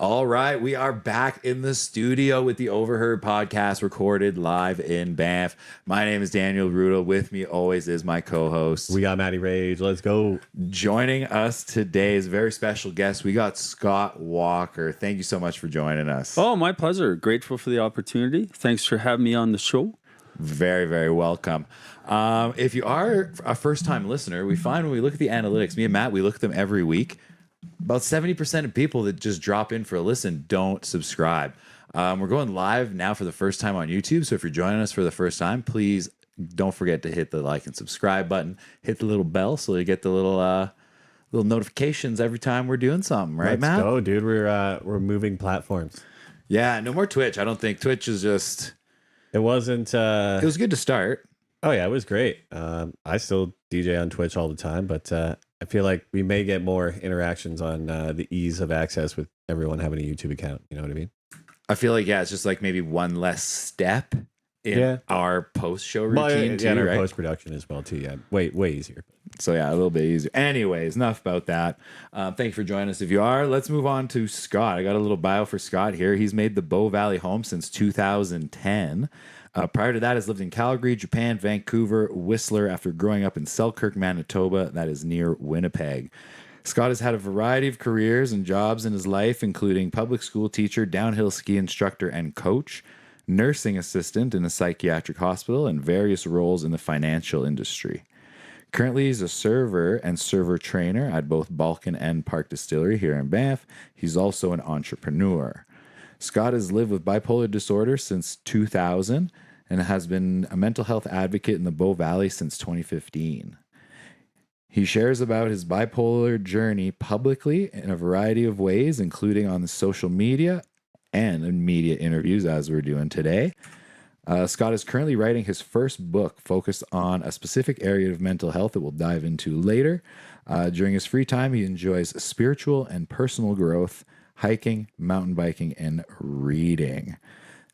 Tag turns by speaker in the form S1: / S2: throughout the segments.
S1: All right, we are back in the studio with the Overheard Podcast, recorded live in Banff. My name is Daniel Rudo. With me always is my co-host.
S2: We got Matty Rage. Let's go.
S1: Joining us today is a very special guest. We got Scott Walker. Thank you so much for joining us.
S3: Oh, my pleasure. Grateful for the opportunity. Thanks for having me on the show.
S1: Very, very welcome. If you are a first-time listener, we find when we look at the analytics, me and Matt, we look at them every week. About 70% of people that just drop in for a listen don't subscribe. We're going live now for the first time on YouTube. So if you're joining us for the first time, please don't forget to hit the like and subscribe button. Hit the little bell so you get the little notifications every time we're doing something. Right, Matt?
S2: Let's go, dude. We're moving platforms.
S1: Yeah, no more Twitch. I don't think Twitch is just...
S2: It wasn't...
S1: It was good to start.
S2: Oh, yeah, it was great. I still DJ on Twitch all the time, but... I feel like we may get more interactions on the ease of access with everyone having a YouTube account. You know what I mean?
S1: I feel like, it's just like maybe one less step in our post-show routine too,
S2: and our
S1: right?
S2: post-production as well too. Yeah, way easier.
S1: So yeah, a little bit easier. Anyways, enough about that. Thank you for joining us. If you are, let's move on to Scott. I got a little bio for Scott here. He's made the Bow Valley home since 2010. Prior to that, has lived in Calgary, Japan, Vancouver, Whistler, after growing up in Selkirk, Manitoba. That is near Winnipeg. Scott has had a variety of careers and jobs in his life, including public school teacher, downhill ski instructor and coach, nursing assistant in a psychiatric hospital, and various roles in the financial industry. Currently, he's a server and server trainer at both Balkan and Park Distillery here in Banff. He's also an entrepreneur. Scott has lived with bipolar disorder since 2000 and has been a mental health advocate in the Bow Valley since 2015. He shares about his bipolar journey publicly in a variety of ways, including on the social media and in media interviews, as we're doing today. Scott is currently writing his first book focused on a specific area of mental health that we'll dive into later. During his free time, he enjoys spiritual and personal growth, hiking, mountain biking, and reading.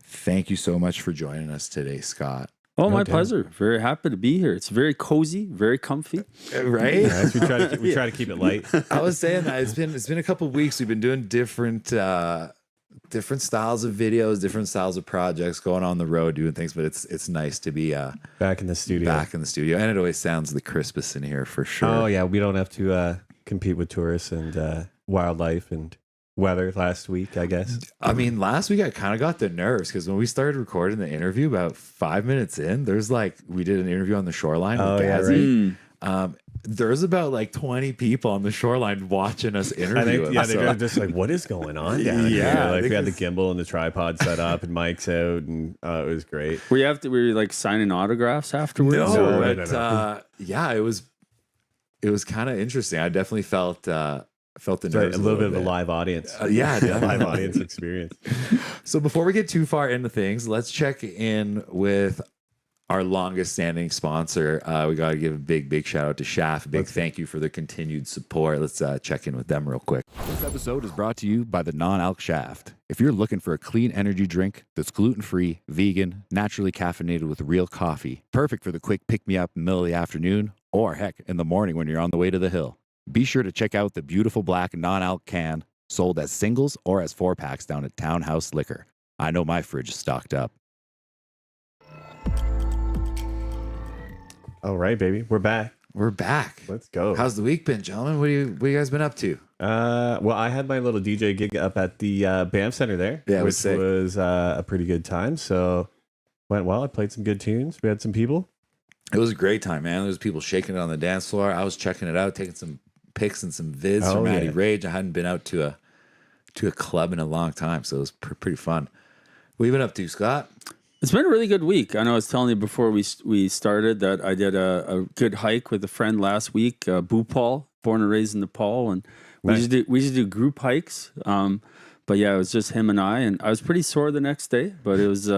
S1: Thank you so much for joining us today, Scott.
S3: Oh, my pleasure. Very happy to be here. It's very cozy, very comfy.
S1: Right?
S2: Yes, we try to keep it light.
S1: I was saying that it's been a couple of weeks. We've been doing different styles of videos, different styles of projects, going on the road, doing things. But it's nice to be
S2: back in the studio.
S1: And it always sounds the crispest in here for sure.
S2: Oh yeah, we don't have to compete with tourists and wildlife and weather last week, I guess.
S1: I mean, last week I kind of got the nerves because when we started recording the interview, about 5 minutes in, we did an interview on the shoreline with Gazzy.
S2: Right.
S1: There's about like 20 people on the shoreline watching us interview.
S2: They were just like, what is going on down here? Like we had the gimbal and the tripod set up and mics out, and it was great.
S3: Were you like signing autographs afterwards?
S1: No. Yeah, it was kind of interesting. I definitely felt the nerves
S2: a little bit of a live audience.
S1: Live
S2: audience experience.
S1: So before we get too far into things, let's check in with our longest standing sponsor. We got to give a big shout out to Shaft. Thank you for the continued support. Let's check in with them real quick. This episode is brought to you by the Non-Alc Shaft. If you're looking for a clean energy drink that's gluten-free, vegan, naturally caffeinated with real coffee, perfect for the quick pick-me-up in the middle of the afternoon, or heck, in the morning when you're on the way to the hill, be sure to check out the beautiful black non-alc can sold as singles or as 4-packs down at Townhouse Liquor. I know my fridge is stocked up.
S2: All right, baby. We're back.
S1: Let's
S2: go.
S1: How's the week been, gentlemen? What you guys been up to?
S2: Well, I had my little DJ gig up at the Banff Center there, which was a pretty good time. So went well. I played some good tunes. We had some people.
S1: It was a great time, man. There was people shaking it on the dance floor. I was checking it out, taking some pics and some vids from Matty Rage. I hadn't been out to a club in a long time, so it was pretty fun. What have you been up to, Scott?
S3: It's been a really good week. I know I was telling you before we started that I did a good hike with a friend last week, Bhupal, born and raised in Nepal, and we used to do group hikes. But yeah, it was just him and I was pretty sore the next day, but it was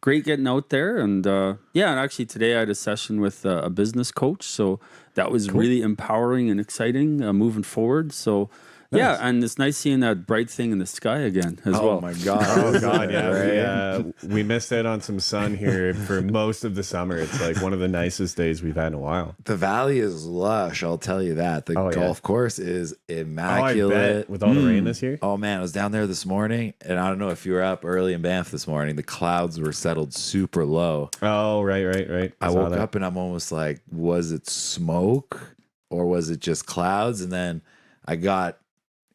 S3: great getting out there. And and actually today I had a session with a business coach, so that was really empowering and exciting moving forward. So Yeah, and it's nice seeing that bright thing in the sky again as well.
S1: Oh my god!
S2: Oh god, yeah.
S1: Right?
S2: We missed out on some sun here for most of the summer. It's like one of the nicest days we've had in a while.
S1: The valley is lush. I'll tell you that. The golf course is immaculate.
S2: I bet, with all the rain this year.
S1: Oh man, I was down there this morning, and I don't know if you were up early in Banff this morning. The clouds were settled super low.
S2: Oh, right.
S1: I woke up and I'm almost like, was it smoke or was it just clouds? And then I got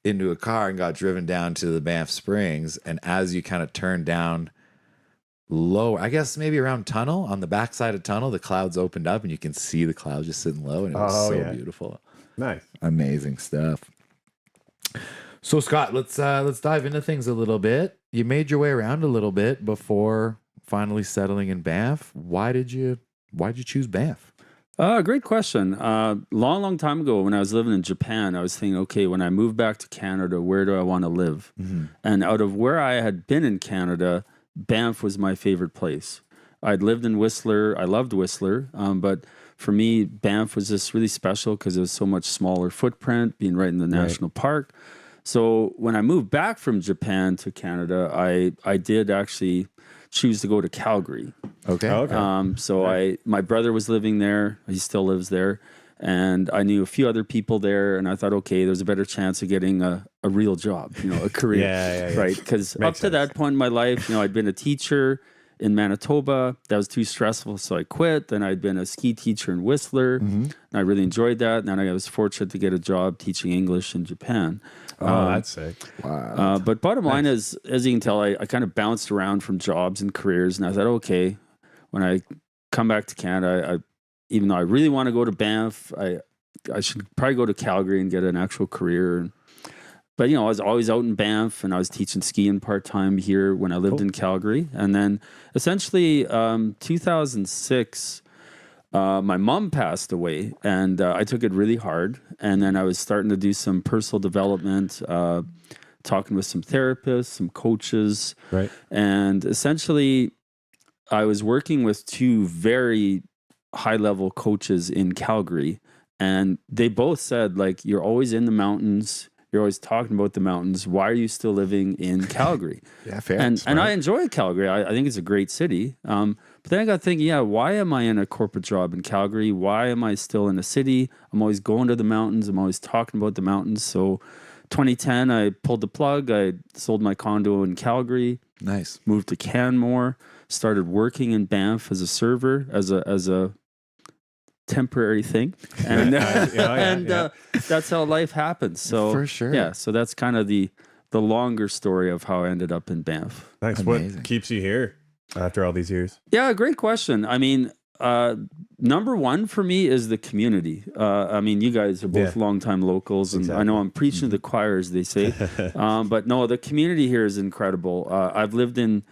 S1: into a car and got driven down to the Banff Springs. And as you kind of turn down lower, I guess maybe around Tunnel, on the backside of Tunnel, the clouds opened up and you can see the clouds just sitting low, and it was beautiful.
S2: Nice.
S1: Amazing stuff. So Scott, let's dive into things a little bit. You made your way around a little bit before finally settling in Banff. Why'd you choose Banff?
S3: Great question. Long time ago, when I was living in Japan, I was thinking, okay, when I move back to Canada, where do I want to live? Mm-hmm. And out of where I had been in Canada, Banff was my favorite place. I'd lived in Whistler. I loved Whistler. But for me, Banff was just really special because it was so much smaller footprint, being right in the national park. So when I moved back from Japan to Canada, I did actually choose to go to Calgary.
S1: Okay.
S3: So my brother was living there. He still lives there. And I knew a few other people there. And I thought, okay, there's a better chance of getting a real job, a career.
S2: Yeah.
S3: Right. Because up to that point in my life, I'd been a teacher in Manitoba. That was too stressful, so I quit. Then I'd been a ski teacher in Whistler. Mm-hmm. And I really enjoyed that. And then I was fortunate to get a job teaching English in Japan.
S2: Oh, that's sick.
S3: Wow. But bottom line is, as you can tell, I kind of bounced around from jobs and careers. And I thought, okay, when I come back to Canada, even though I really want to go to Banff, I should probably go to Calgary and get an actual career. But, I was always out in Banff, and I was teaching skiing part-time here when I lived in Calgary. And then essentially 2006, my mom passed away, and I took it really hard. And then I was starting to do some personal development, talking with some therapists, some coaches.
S2: Right.
S3: And essentially, I was working with two very high-level coaches in Calgary. And they both said, like, you're always in the mountains. You're always talking about the mountains. Why are you still living in Calgary?
S1: Yeah, fair.
S3: And I enjoy Calgary. I think it's a great city. But then I got thinking, why am I in a corporate job in Calgary? Why am I still in a city? I'm always going to the mountains. I'm always talking about the mountains. So 2010, I pulled the plug. I sold my condo in Calgary.
S1: Nice.
S3: Moved to Canmore. Started working in Banff as a server, as a temporary thing, and that's how life happens. So
S1: for sure,
S3: so that's kind of the longer story of how I ended up in Banff.
S2: Thanks.
S1: Amazing.
S2: What keeps you here after all these years?
S3: Yeah, great question. I mean, number one for me is the community. I mean, you guys are both longtime locals, and I know I'm preaching to the choir, as they say. But no, the community here is incredible. I've lived in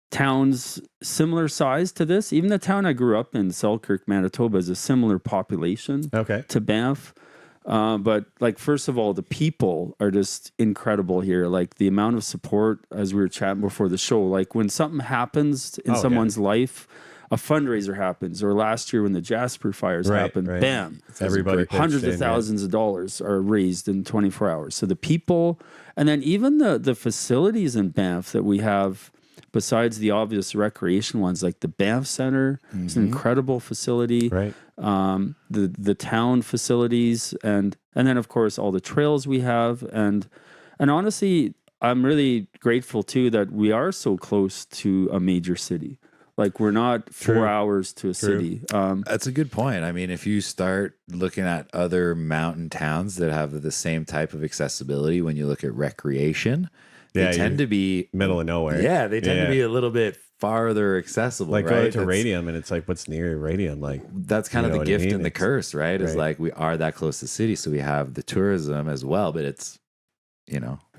S3: towns similar size to this. Even the town I grew up in, Selkirk, Manitoba, is a similar population to Banff. But like, first of all, the people are just incredible here. Like the amount of support, as we were chatting before the show, like when something happens in someone's life, a fundraiser happens, or last year when the Jasper fires happened, bam,
S2: everybody
S3: hundreds of thousands of dollars are raised in 24 hours. So the people, and then even the facilities in Banff that we have, besides the obvious recreation ones, like the Banff Center, it's an incredible facility.
S2: Right.
S3: The town facilities, and then of course all the trails we have, and honestly, I'm really grateful too that we are so close to a major city. Like we're not 4 hours to a city.
S1: That's a good point. I mean, if you start looking at other mountain towns that have the same type of accessibility, when you look at recreation, they tend to be
S2: middle of nowhere.
S1: Yeah, they tend to be a little bit farther accessible.
S2: Like
S1: right?
S2: going to Radium, and it's like, what's near Radium? Like
S1: that's kind of the gift and the curse, right? Is like we are that close to city, so we have the tourism as well, but it's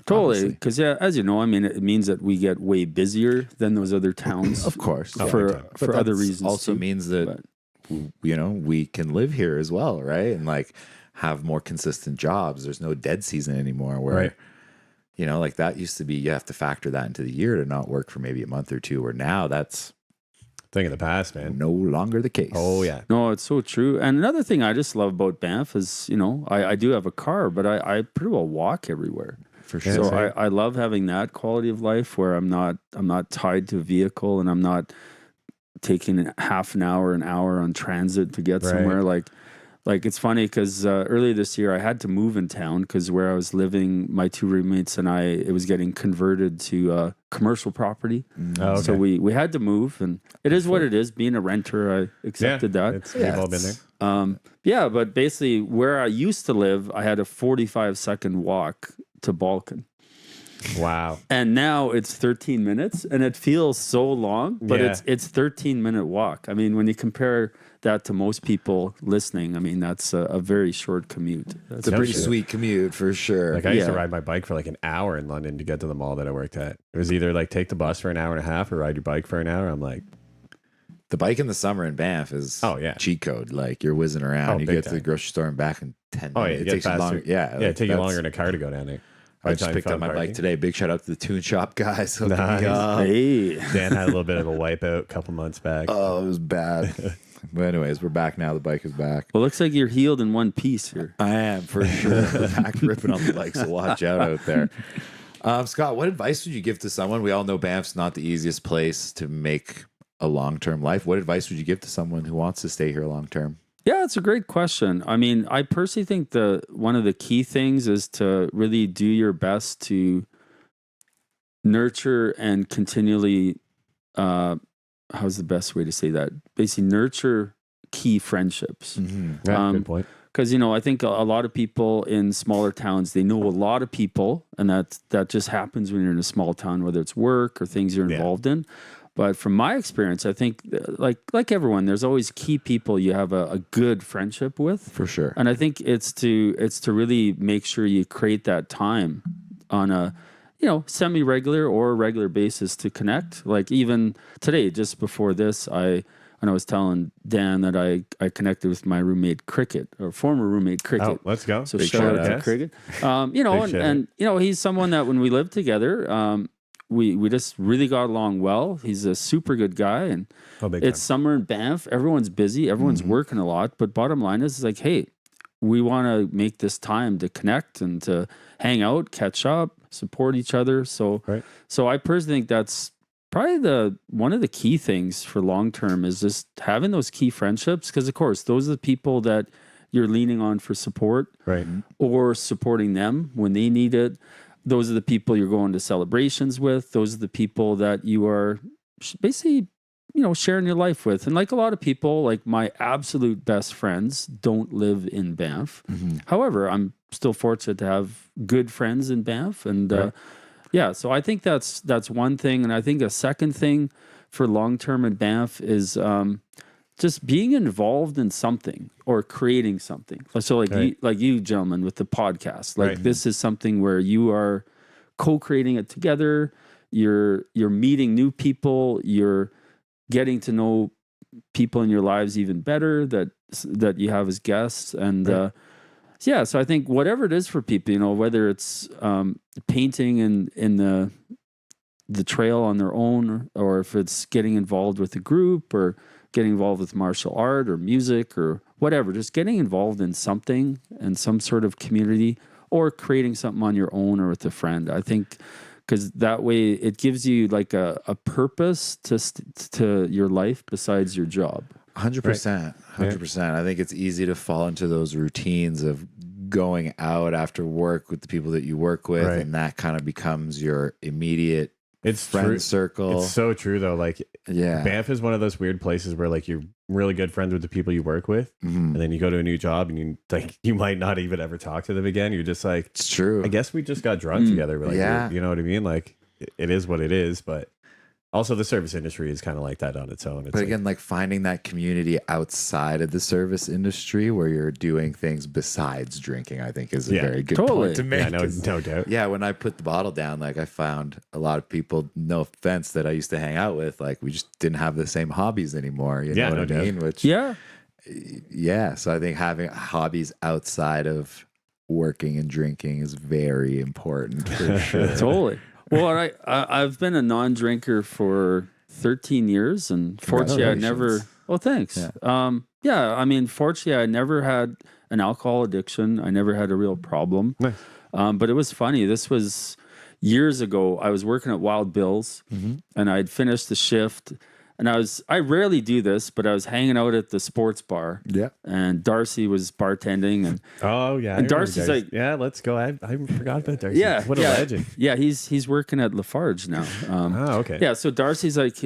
S3: totally, because as you know, I mean, it means that we get way busier than those other towns,
S1: of course,
S3: for other reasons.
S1: Also means that we can live here as well, right? And like have more consistent jobs. There's no dead season anymore where. Like that used to be, you have to factor that into the year to not work for maybe a month or two, where now that's
S2: thing of the past, man.
S1: No longer the case.
S2: Oh yeah.
S3: No, it's so true. And another thing I just love about Banff is, I do have a car, but I pretty well walk everywhere.
S1: For sure.
S3: So I love having that quality of life where I'm not tied to a vehicle and I'm not taking half an hour on transit to get somewhere. Like it's funny because earlier this year I had to move in town because where I was living, my two roommates and it was getting converted to commercial property.
S2: Oh, okay.
S3: So we had to move, and it is what it is. Being a renter, I accepted that.
S2: We've all been there.
S3: But basically where I used to live, I had a 45-second walk to Balkan.
S2: Wow.
S3: And now it's 13 minutes and it feels so long, but it's 13-minute walk. I mean, when you compare that to most people listening, I mean, that's a very short commute.
S1: It's a pretty sweet commute for sure.
S2: Like I used to ride my bike for like an hour in London to get to the mall that I worked at. It was either like take the bus for an hour and a half or ride your bike for an hour. I'm like,
S1: the bike in the summer in Banff is cheat code. Like you're whizzing around. You get to the grocery store and back in 10 minutes.
S2: Oh, yeah,
S1: it takes you longer.
S2: It takes you longer in a car to go down there.
S1: I just picked up my bike today. Big shout out to the tune shop guys.
S2: Nice.
S3: Hey.
S2: Dan had a little bit of a wipeout a couple months back.
S1: Oh, it was bad. But anyways, we're back now. The bike is back.
S3: Well, looks like you're healed in one piece here.
S1: I am, for sure. We're back ripping on the bike, so watch out there. Scott, what advice would you give to someone? We all know Banff's not the easiest place to make a long-term life. What advice would you give to someone who wants to stay here long-term?
S3: Yeah, it's a great question. I mean, I personally think one of the key things is to really do your best to nurture and continually, how's the best way to say that? Basically, nurture key friendships.
S1: Mm-hmm.
S2: Yeah, good point.
S3: Because, I think a lot of people in smaller towns, they know a lot of people, and that just happens when you're in a small town, whether it's work or things you're involved in. But from my experience, I think like everyone, there's always key people you have a good friendship with.
S1: For sure.
S3: And I think it's to really make sure you create that time on a semi-regular or regular basis to connect. Like even today, just before this, I was telling Dan that I connected with my roommate Cricket, or former roommate Cricket.
S2: Oh, let's go.
S3: So shout out to Cricket. And he's someone that when we lived together, we just really got along well. He's a super good guy, and it's summer in Banff. Everyone's busy. Everyone's working a lot. But bottom line is like, hey, we want to make this time to connect and to hang out, catch up, support each other. So I personally think that's probably one of the key things for long term is just having those key friendships. Because of course, those are the people that you're leaning on for support,
S2: right,
S3: or supporting them when they need it. Those are the people you're going to celebrations with. Those are the people that you are basically, sharing your life with. And like a lot of people, like my absolute best friends don't live in Banff. Mm-hmm. However, I'm still fortunate to have good friends in Banff. And so I think that's one thing. And I think a second thing for long-term in Banff is just being involved in something or creating something. So like you gentlemen with the podcast, this is something where you are co-creating it together. You're meeting new people. You're getting to know people in your lives even better that you have as guests. And so I think whatever it is for people, whether it's painting in the trail on their own, or if it's getting involved with a group or getting involved with martial art or music or whatever, just getting involved in something and some sort of community, or creating something on your own or with a friend. I think because that way it gives you like a purpose to your life besides your job.
S1: 100%. 100%. I think it's easy to fall into those routines of going out after work with the people that you work with, and that kind of becomes your immediate friend circle.
S2: It's so true though. Like, Banff is one of those weird places where like you're really good friends with the people you work with, and then you go to a new job and you might not even ever talk to them again. You're just like,
S1: it's true.
S2: I guess we just got drunk together. But like, you know what I mean? Like, it is what it is. But also the service industry is kind of like that on its own.
S1: But again, like finding that community outside of the service industry where you're doing things besides drinking, I think is a very good point to make.
S2: Yeah, no doubt.
S1: Yeah, when I put the bottle down, like I found a lot of people, no offense, that I used to hang out with, like we just didn't have the same hobbies anymore. You know what I mean? Which, so I think having hobbies outside of working and drinking is very important for sure.
S3: Totally. Well, I've been a non-drinker for 13 years, and fortunately, I never. Oh, thanks. Yeah. I mean, fortunately, I never had an alcohol addiction. I never had a real problem.
S2: Nice.
S3: But it was funny. This was years ago. I was working at Wild Bill's, and I'd finished the shift. And I rarely do this, but I was hanging out at the sports bar.
S1: Yeah.
S3: And Darcy was bartending. And and Darcy's like,
S2: yeah, let's go. I forgot about Darcy.
S3: Yeah.
S2: What a legend.
S3: Yeah, he's working at Lafarge now.
S2: Okay.
S3: Yeah, so Darcy's like,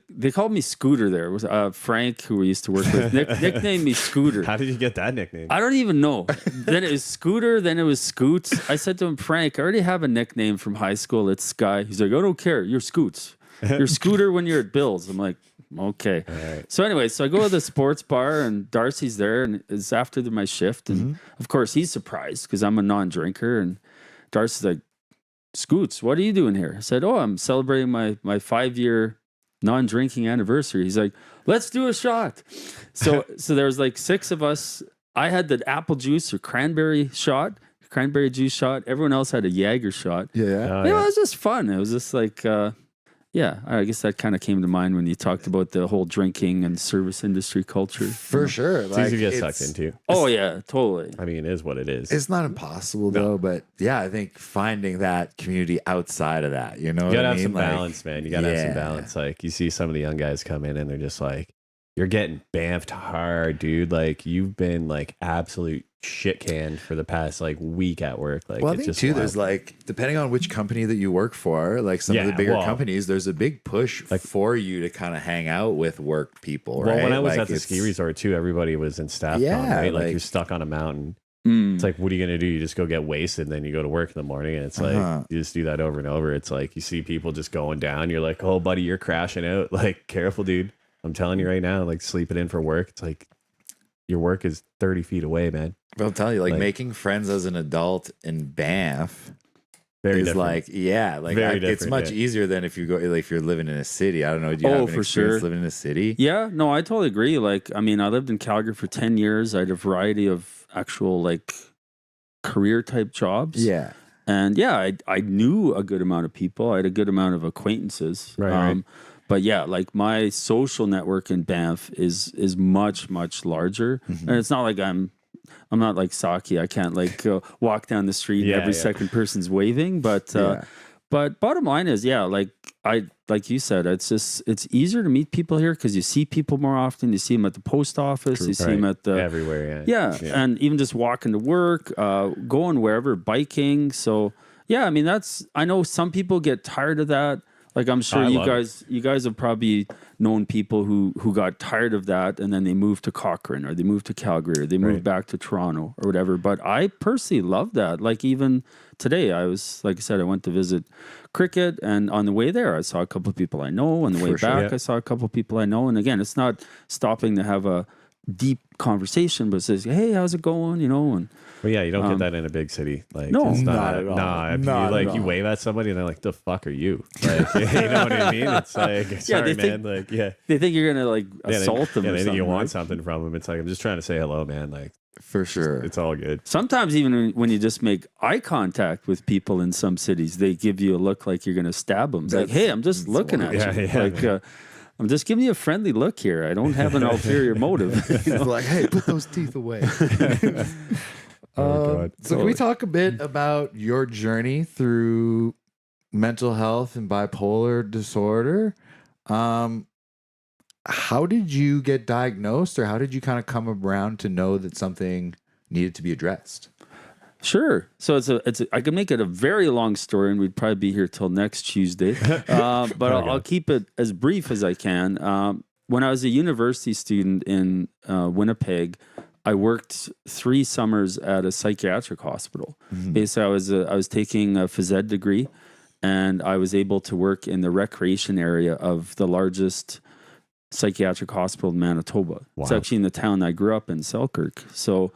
S3: they called me Scooter there. It was Frank, who we used to work with, nicknamed me Scooter.
S2: How did you get that nickname?
S3: I don't even know. Then it was Scooter, then it was Scoots. I said to him, Frank, I already have a nickname from high school. It's Sky. He's like, I don't care. You're Scoots. You're Scooter when you're at Bill's. I'm like, okay.
S2: Right.
S3: So anyway, so I go to the sports bar and Darcy's there, and it's after my shift. And of course he's surprised because I'm a non-drinker. And Darcy's like, Scoots, what are you doing here? I said, oh, I'm celebrating my 5-year non-drinking anniversary. He's like, let's do a shot. So there was like 6 of us. I had the apple juice or cranberry juice shot. Everyone else had a Jaeger shot.
S1: Yeah.
S3: It was just fun. It was just like, yeah, I guess that kind of came to mind when you talked about the whole drinking and service industry culture.
S1: For sure.
S2: It's easy to get sucked into.
S3: Oh, yeah, totally.
S2: I mean, it is what it is.
S1: It's not impossible though, but yeah, I think finding that community outside of that, you know,
S2: You gotta
S1: what I
S2: have
S1: mean?
S2: some balance, man. You gotta have some balance. Like you see some of the young guys come in and they're just like, you're getting Banffed hard, dude. Like you've been like absolute shit canned for the past like week at work. Like,
S1: well, I
S2: it's
S1: think
S2: just
S1: too,
S2: wild.
S1: there's like, depending on which company that you work for, like some of the bigger companies, there's a big push for you to kind of hang out with work people, right?
S2: Well, when I was
S1: like
S2: at the ski resort too, everybody was in staff con, right? Like you're stuck on a mountain. It's like, what are you going to do? You just go get wasted and then you go to work in the morning and it's like, you just do that over and over. It's like, you see people just going down. You're like, oh buddy, you're crashing out. Like, careful, dude. I'm telling you right now, like sleeping in for work. It's like your work is 30 feet away, man.
S1: But I'll tell you, like making friends as an adult in Banff
S2: Very
S1: is
S2: different.
S1: like, yeah, like it's much easier than if you go, like if you're living in a city. I don't know. Do you have an experience living in a city?
S3: Yeah, no, I totally agree. Like, I mean, I lived in Calgary for 10 years. I had a variety of actual like career type jobs.
S1: Yeah.
S3: And yeah, I knew a good amount of people. I had a good amount of acquaintances.
S2: Right.
S3: But yeah, like my social network in Banff is much, much larger. And it's not like I'm not like Saki. I can't like walk down the street and every second person's waving. But but bottom line is, yeah, like you said, it's easizer to meet people here because you see people more often. You see them at the post office. You see them at the
S2: everywhere.
S3: Yeah, and even just walking to work, going wherever, biking. So yeah, I mean I know some people get tired of that. Like I'm sure you guys have probably known people who got tired of that and then they moved to Cochrane or they moved to Calgary or they moved back to Toronto or whatever. But I personally love that. Like even today, I went to visit cricket, and on the way there, I saw a couple of people I know. On the way back, I saw a couple of people I know. And again, it's not stopping to have a deep conversation, but it says, "Hey, how's it going?" You know, and
S2: well, yeah, you don't get that in a big city. Like,
S3: no,
S2: it's
S1: not at all.
S2: Nah, you wave at somebody and they're like, "The fuck are you?" Like, you know what I mean? It's like, sorry, man. Like,
S3: they think you're gonna like assault them.
S2: Yeah,
S3: or
S2: they think
S3: something,
S2: you want
S3: right?
S2: something from them. It's like, I'm just trying to say hello, man. Like,
S1: For sure.
S2: it's all good.
S3: Sometimes even when you just make eye contact with people in some cities, they give you a look like you're going to stab them. It's like, hey, I'm just looking at you.
S2: Yeah,
S3: I'm just giving you a friendly look here. I don't have an ulterior motive. You know?
S1: Like, hey, put those teeth away.
S2: God.
S1: So can we talk a bit about your journey through mental health and bipolar disorder? How did you get diagnosed, or how did you kind of come around to know that something needed to be addressed?
S3: Sure. So I can make it a very long story, and we'd probably be here till next Tuesday. But I'll keep it as brief as I can. When I was a university student in Winnipeg, I worked 3 summers at a psychiatric hospital. Basically, I was taking a phys ed degree, and I was able to work in the recreation area of the largest psychiatric hospital in Manitoba. Wow. It's actually in the town I grew up in, Selkirk. So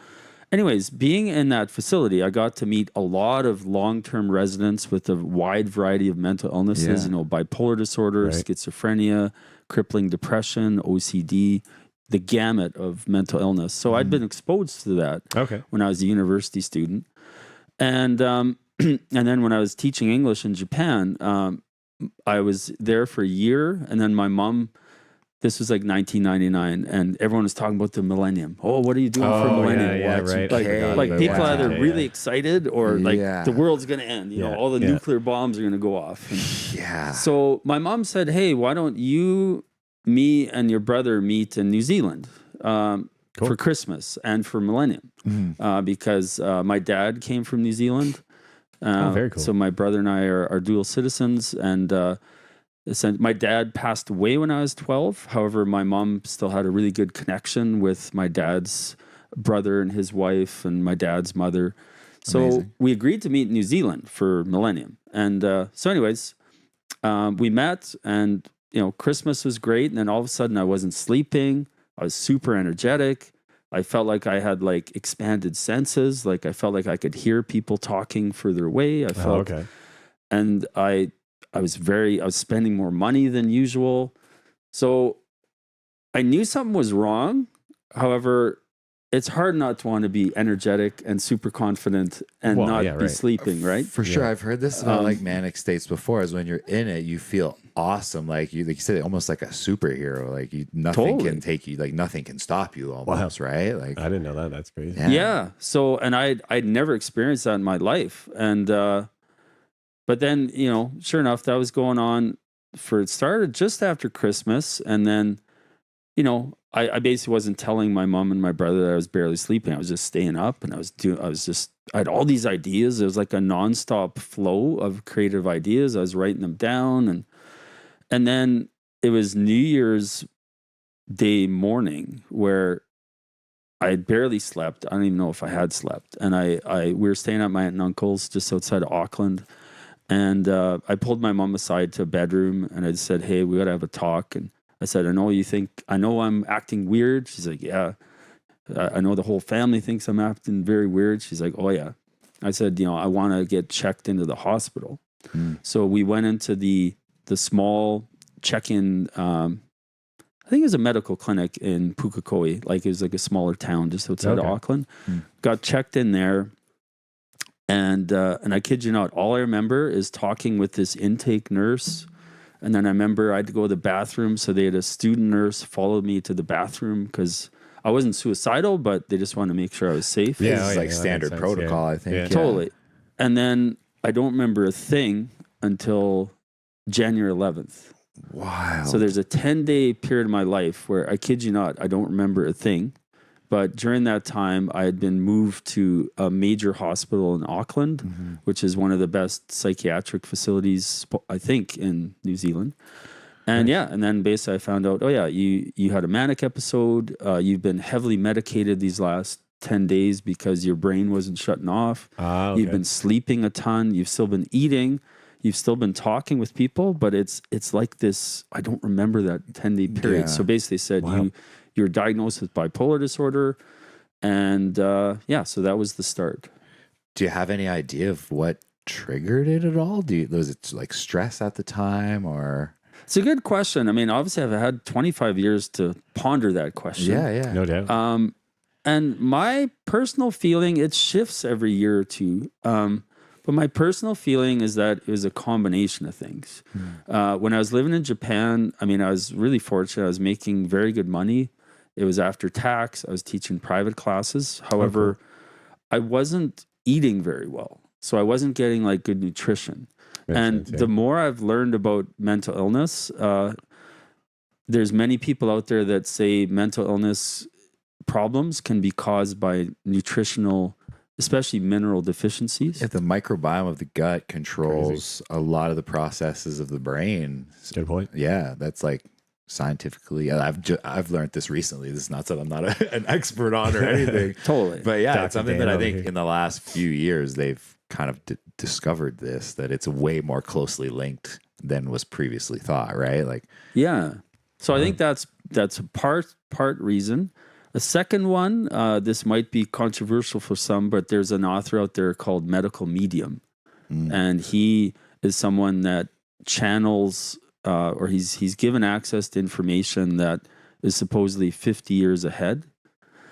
S3: anyways, being in that facility, I got to meet a lot of long-term residents with a wide variety of mental illnesses, you know, bipolar disorder, schizophrenia, crippling depression, OCD, the gamut of mental illness. So I'd been exposed to that when I was a university student. And and then when I was teaching English in Japan, I was there for a year, and then my mom. This was like 1999, and everyone was talking about the millennium. Oh, what are you doing for millennium?
S2: Yeah, right.
S3: Like people are either really excited or like the world's gonna end. You know, all the nuclear bombs are gonna go off. And so my mom said, "Hey, why don't you, me, and your brother meet in New Zealand for Christmas and for millennium?" Because my dad came from New Zealand.
S2: Very cool.
S3: So my brother and I are dual citizens, and my dad passed away when I was 12. However, my mom still had a really good connection with my dad's brother and his wife and my dad's mother. So we agreed to meet in New Zealand for millennium. And so anyways, we met, and, you know, Christmas was great. And then all of a sudden I wasn't sleeping. I was super energetic. I felt like I had like expanded senses. Like I felt like I could hear people talking further away. I felt, and I was spending more money than usual. So I knew something was wrong. However, it's hard not to want to be energetic and super confident and not be sleeping, right?
S1: For sure. I've heard this about like manic states before, is when you're in it, you feel awesome. Like you said, almost like a superhero. Like nothing can take you, like nothing can stop you almost, right? Like
S2: I didn't know that. That's crazy.
S3: Yeah. So, and I'd never experienced that in my life. And, but then, you know, sure enough, that was going on it started just after Christmas. And then, you know, I basically wasn't telling my mom and my brother that I was barely sleeping. I was just staying up, and I had all these ideas. It was like a nonstop flow of creative ideas. I was writing them down. And then it was New Year's Day morning where I had barely slept. I don't even know if I had slept. And we were staying at my aunt and uncle's just outside of Auckland. And I pulled my mom aside to a bedroom, and I just said, "Hey, we got to have a talk." And I said, I know I'm acting weird. She's like, "Yeah." I know the whole family thinks I'm acting very weird. She's like, "Oh yeah." I said, I want to get checked into the hospital. So we went into the small check-in, I think it was a medical clinic in Pukekohe. Like it was like a smaller town just outside of Auckland. Got checked in there. And I kid you not, all I remember is talking with this intake nurse. And then I remember I had to go to the bathroom. So they had a student nurse follow me to the bathroom because I wasn't suicidal, but they just wanted to make sure I was safe.
S1: Yeah, it's like standard protocol, I think. Yeah.
S3: Totally. And then I don't remember a thing until January 11th.
S1: Wow.
S3: So there's a 10-day period of my life where, I kid you not, I don't remember a thing. But during that time, I had been moved to a major hospital in Auckland, which is one of the best psychiatric facilities, I think, in New Zealand. And and then basically I found out, you had a manic episode. You've been heavily medicated these last 10 days because your brain wasn't shutting off. You've been sleeping a ton. You've still been eating. You've still been talking with people, but it's like this, I don't remember that 10-day period. So basically they said, you're diagnosed with bipolar disorder. And so that was the start.
S1: Do you have any idea of what triggered it at all? Was it like stress at the time, or?
S3: It's a good question. I mean, obviously I've had 25 years to ponder that question.
S1: Yeah.
S2: No doubt.
S3: And my personal feeling, it shifts every year or two. But my personal feeling is that it was a combination of things. When I was living in Japan, I mean, I was really fortunate. I was making very good money. It was after tax. I was teaching private classes. However, I wasn't eating very well. So I wasn't getting like good nutrition. The more I've learned about mental illness, there's many people out there that say mental illness problems can be caused by nutritional, especially mineral deficiencies.
S1: If the microbiome of the gut controls a lot of the processes of the brain.
S2: Good point.
S1: Yeah, that's like scientifically, I've learned this recently. This is not something I'm not an expert on or anything.
S3: Totally.
S1: But yeah, it's something that I think in the last few years they've kind of discovered this, that it's way more closely linked than was previously thought, right? Like,
S3: yeah. So I think that's a part reason. A second one, this might be controversial for some, but there's an author out there called Medical Medium. And he is someone that channels, or he's given access to information that is supposedly 50 years ahead.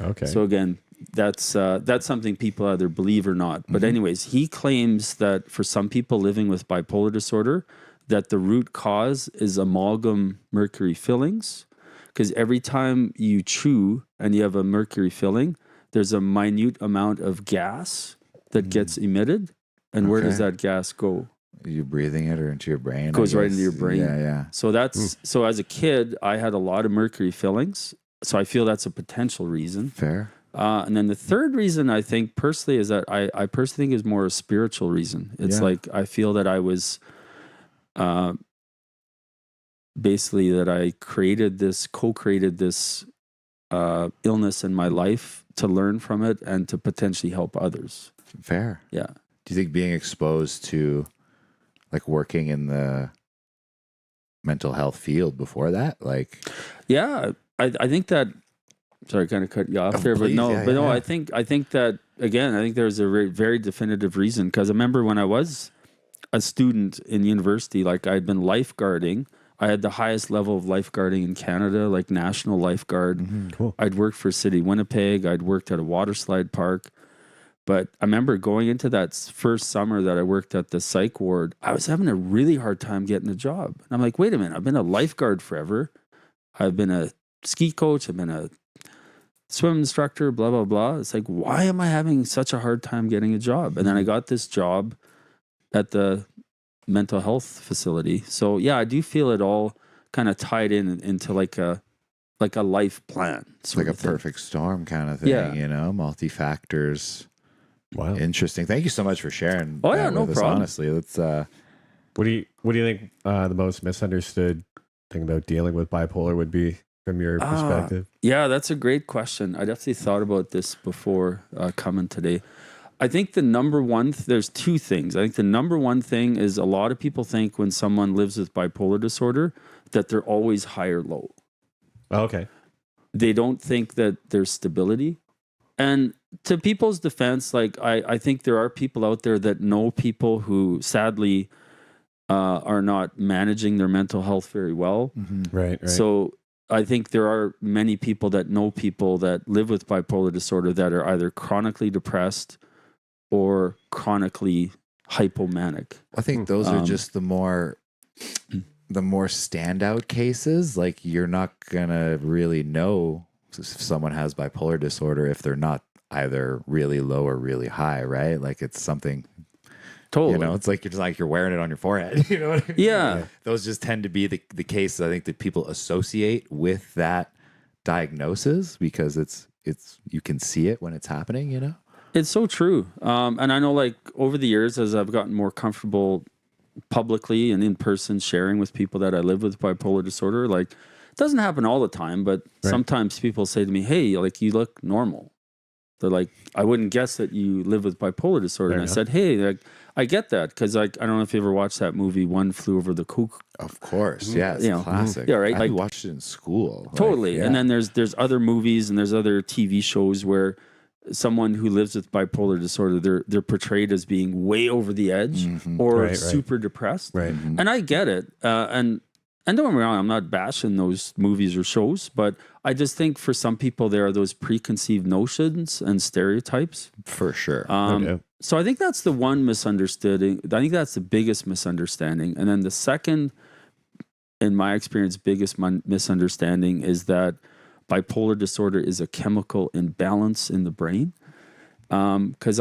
S3: Okay. So again, that's something people either believe or not. But anyways, he claims that for some people living with bipolar disorder, that the root cause is amalgam mercury fillings, because every time you chew and you have a mercury filling, there's a minute amount of gas that gets emitted. And where does that gas go?
S1: Are you breathing it or into your brain?
S3: It goes right into your brain.
S1: Yeah.
S3: So so as a kid, I had a lot of mercury fillings. So I feel that's a potential reason.
S1: Fair.
S3: And then the third reason I think personally is that I personally think is more a spiritual reason. It's like I feel that I was basically that I co-created this illness in my life to learn from it and to potentially help others.
S1: Fair.
S3: Yeah.
S1: Do you think being exposed to like working in the mental health field before that, like?
S3: Yeah, I think that. Sorry, I kind of cut you off there,
S1: please,
S3: but no. I think that again. I think there's a very definitive reason, because I remember when I was a student in university, like I'd been lifeguarding. I had the highest level of lifeguarding in Canada, like national lifeguard.
S2: Cool.
S3: I'd worked for City Winnipeg. I'd worked at a water slide park. But I remember going into that first summer that I worked at the psych ward, I was having a really hard time getting a job. And I'm like, wait a minute, I've been a lifeguard forever. I've been a ski coach. I've been a swim instructor, blah, blah, blah. It's like, why am I having such a hard time getting a job? And then I got this job at the mental health facility. So yeah, I do feel it all kind of tied into like a life plan.
S1: It's like a perfect storm kind of thing, you know, multi-factors.
S2: Wow.
S1: Interesting. Thank you so much for sharing.
S3: Oh yeah, no
S1: with us,
S3: problem.
S1: honestly, let's.
S2: What do you think the most misunderstood thing about dealing with bipolar would be from your perspective?
S3: Yeah, that's a great question. I definitely thought about this before coming today. I think the number one, there's two things. I think the number one thing is a lot of people think when someone lives with bipolar disorder that they're always high or low.
S2: Oh, okay.
S3: They don't think that there's stability. And to people's defense, like I think there are people out there that know people who sadly are not managing their mental health very well.
S2: Mm-hmm. Right.
S3: So I think there are many people that know people that live with bipolar disorder that are either chronically depressed or chronically hypomanic.
S1: I think those are just the more standout cases. Like you're not gonna really know if someone has bipolar disorder if they're not either really low or really high, right? Like it's something.
S3: Totally.
S1: You know, it's like you're wearing it on your forehead. You know what I mean?
S3: Yeah.
S1: Those just tend to be the cases I think that people associate with that diagnosis because it's you can see it when it's happening, you know?
S3: It's so true. And I know like over the years as I've gotten more comfortable publicly and in person sharing with people that I live with bipolar disorder, like it doesn't happen all the time, but sometimes people say to me, hey, like you look normal. They're like, I wouldn't guess that you live with bipolar disorder. And I said, hey, like, I get that because I don't know if you ever watched that movie, One Flew Over the Cuckoo.
S1: Of course, yeah, it's classic.
S3: Yeah, right.
S1: I
S3: like,
S1: watched it in school.
S3: Totally.
S1: Like, yeah.
S3: And then there's other movies and there's other TV shows where someone who lives with bipolar disorder, they're portrayed as being way over the edge or super depressed.
S2: Right.
S3: And I get it. And don't get me wrong, I'm not bashing those movies or shows, but I just think for some people there are those preconceived notions and stereotypes.
S1: For sure.
S3: So I think that's the one misunderstanding. I think that's the biggest misunderstanding. And then the second, in my experience, biggest misunderstanding is that bipolar disorder is a chemical imbalance in the brain. Because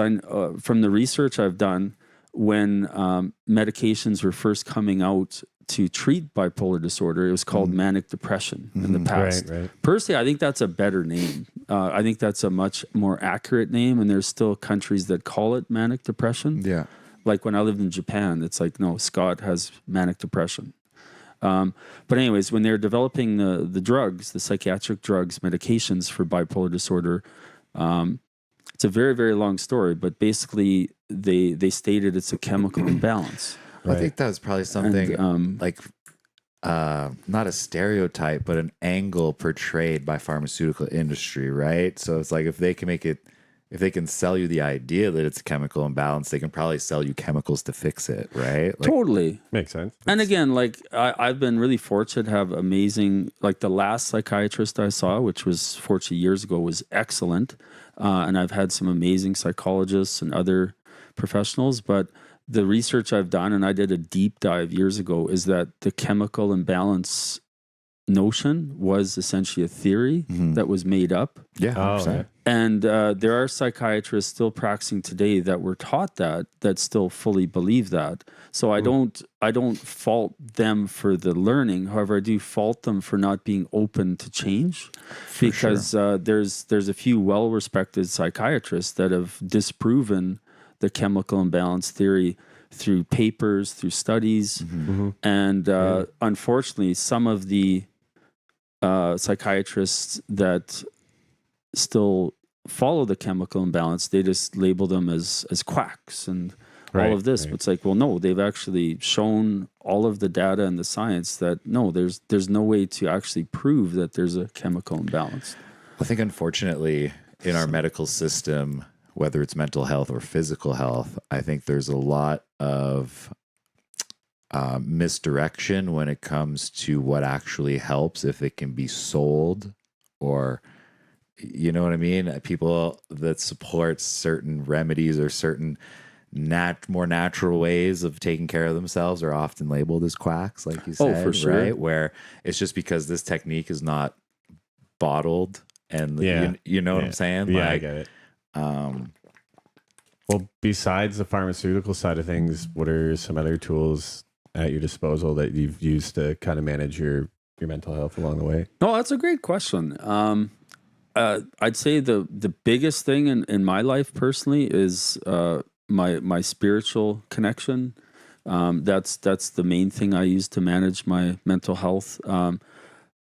S3: from the research I've done, when medications were first coming out to treat bipolar disorder, it was called manic depression in the past.
S2: Right.
S3: Personally, I think that's a better name. I think that's a much more accurate name, and there's still countries that call it manic depression.
S1: Yeah.
S3: Like when I lived in Japan, it's like, no, Scott has manic depression. But anyways, when they're developing the drugs, the psychiatric drugs, medications for bipolar disorder, it's a very, very long story, but basically they stated it's a chemical imbalance.
S1: I think that was probably something like not a stereotype, but an angle portrayed by pharmaceutical industry, right? So it's like if they can sell you the idea that it's a chemical imbalance, they can probably sell you chemicals to fix it, right? Like,
S3: totally.
S2: Makes sense.
S3: And again, like I've been really fortunate to have amazing, like the last psychiatrist I saw, which was 40 years ago, was excellent. And I've had some amazing psychologists and other professionals, but the research I've done, and I did a deep dive years ago, is that the chemical imbalance notion was essentially a theory that was made up.
S1: Yeah, 100%.
S3: And there are psychiatrists still practicing today that were taught that still fully believe that. So I don't fault them for the learning. However, I do fault them for not being open to change, because there's a few well-respected psychiatrists that have disproven the chemical imbalance theory through papers, through studies, and unfortunately, some of the psychiatrists that still follow the chemical imbalance, they just label them as quacks and all of this. But it's like, well, no, they've actually shown all of the data and the science that no, there's no way to actually prove that there's a chemical imbalance.
S1: I think, unfortunately, in our medical system, whether it's mental health or physical health, I think there's a lot of misdirection when it comes to what actually helps, if it can be sold, or, you know what I mean? People that support certain remedies or certain more natural ways of taking care of themselves are often labeled as quacks, like you said,
S3: for sure.
S1: right? Where it's just because this technique is not bottled, and you know what I'm saying?
S2: Yeah,
S1: like,
S2: I get it. Well, besides the pharmaceutical side of things, what are some other tools at your disposal that you've used to kind of manage your mental health along the way?
S3: No, that's a great question. I'd say the biggest thing in my life personally is my spiritual connection. That's the main thing I use to manage my mental health. And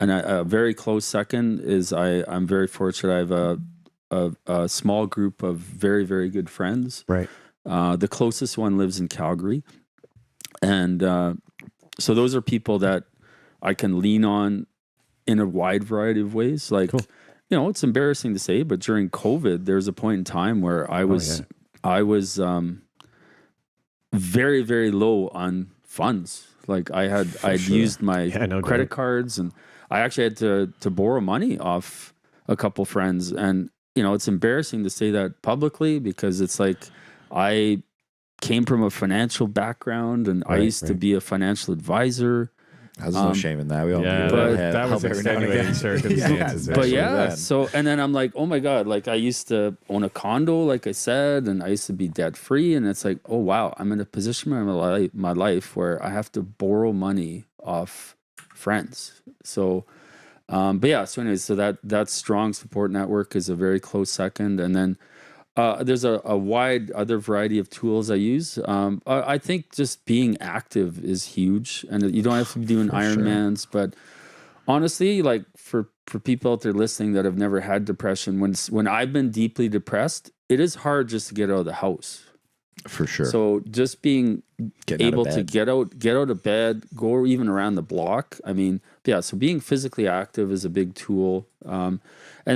S3: a very close second is I'm very fortunate. I have a small group of very, very good friends.
S2: Right.
S3: The closest one lives in Calgary. And so those are people that I can lean on in a wide variety of ways. Like, you know, it's embarrassing to say, but during COVID, there's a point in time where I was very, very low on funds. Like I'd used my credit cards, and I actually had to borrow money off a couple friends. And, you know, it's embarrassing to say that publicly, because it's like I came from a financial background, and I used to be a financial advisor.
S1: There's no shame in that. We all do
S2: that was extenuating circumstances.
S3: But so, and then I'm like, oh my God, like I used to own a condo, like I said, and I used to be debt free. And it's like, oh wow, I'm in a position in my life where I have to borrow money off friends. So, but yeah, so anyways, so that strong support network is a very close second. And then there's a wide other variety of tools I use. I think just being active is huge, and you don't have to be doing Ironmans, but honestly, like for people out there listening that have never had depression, when I've been deeply depressed, it is hard just to get out of the house.
S1: For sure.
S3: So just being able to get out of bed, go even around the block. I mean, yeah, so being physically active is a big tool. And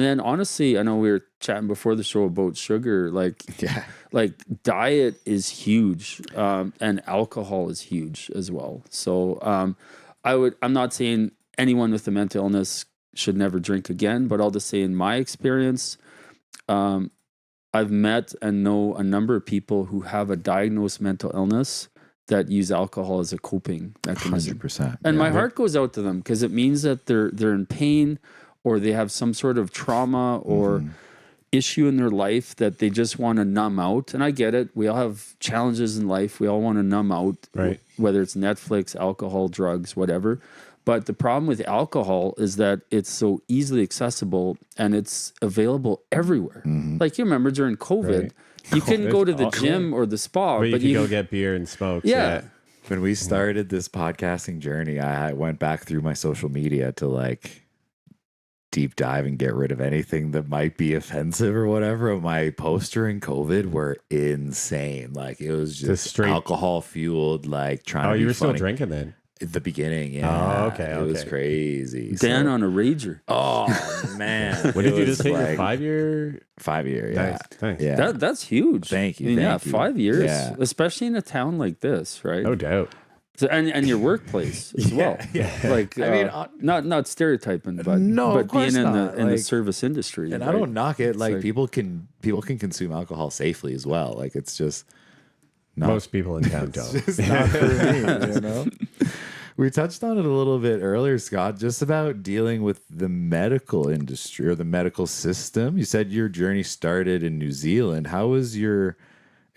S3: then honestly, I know we were chatting before the show about sugar, like diet is huge. And alcohol is huge as well. So I'm not saying anyone with a mental illness should never drink again, but I'll just say in my experience, I've met and know a number of people who have a diagnosed mental illness that use alcohol as a coping mechanism.
S1: 100%.
S3: And my heart goes out to them, because it means that they're in pain, or they have some sort of trauma or issue in their life that they just want to numb out. And I get it. We all have challenges in life. We all want to numb out, whether it's Netflix, alcohol, drugs, whatever. But the problem with alcohol is that it's so easily accessible and it's available everywhere. Like you remember during COVID, you couldn't go to the gym or the spa,
S2: but you could go get beer and smoke.
S3: Yeah.
S1: When we started this podcasting journey, I went back through my social media to like deep dive and get rid of anything that might be offensive or whatever. My posts during COVID were insane. Like it was just straight alcohol fueled, like trying to be funny.
S2: You were still drinking then?
S1: At the beginning, yeah.
S2: Oh, okay.
S1: It was crazy.
S3: Dan on a rager.
S1: Oh, man.
S2: What did you just take? Like, 5 year?
S1: 5 year, yeah.
S2: Nice.
S1: Yeah.
S3: That's huge.
S1: Thank you. Thank you.
S3: 5 years,
S1: especially
S3: in a town like this, right?
S2: No doubt.
S3: So, and your workplace as well.
S1: Yeah.
S3: Like, I mean, not stereotyping, but being in the service industry.
S1: And I don't knock it. Like people can consume alcohol safely as well. Like it's just,
S2: Most people in town don't.
S1: It's not for me, you know? We touched on it a little bit earlier, Scott, just about dealing with the medical industry or the medical system. You said your journey started in New Zealand. How was your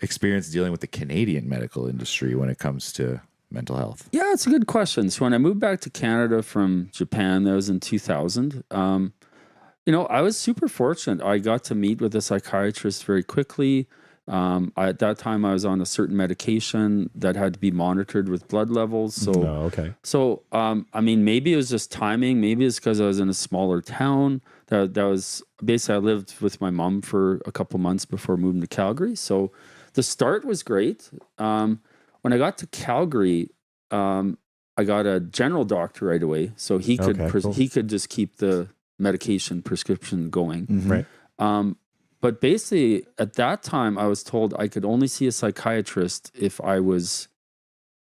S1: experience dealing with the Canadian medical industry when it comes to mental health?
S3: Yeah, it's a good question. So when I moved back to Canada from Japan, that was in 2000. I was super fortunate. I got to meet with a psychiatrist very quickly. At that time, I was on a certain medication that had to be monitored with blood levels. So, maybe it was just timing. Maybe it's because I was in a smaller town. That was basically, I lived with my mom for a couple months before moving to Calgary. So the start was great. When I got to Calgary, I got a general doctor right away. So he could just keep the medication prescription going.
S2: Mm-hmm. Right.
S3: But basically, at that time, I was told I could only see a psychiatrist if I was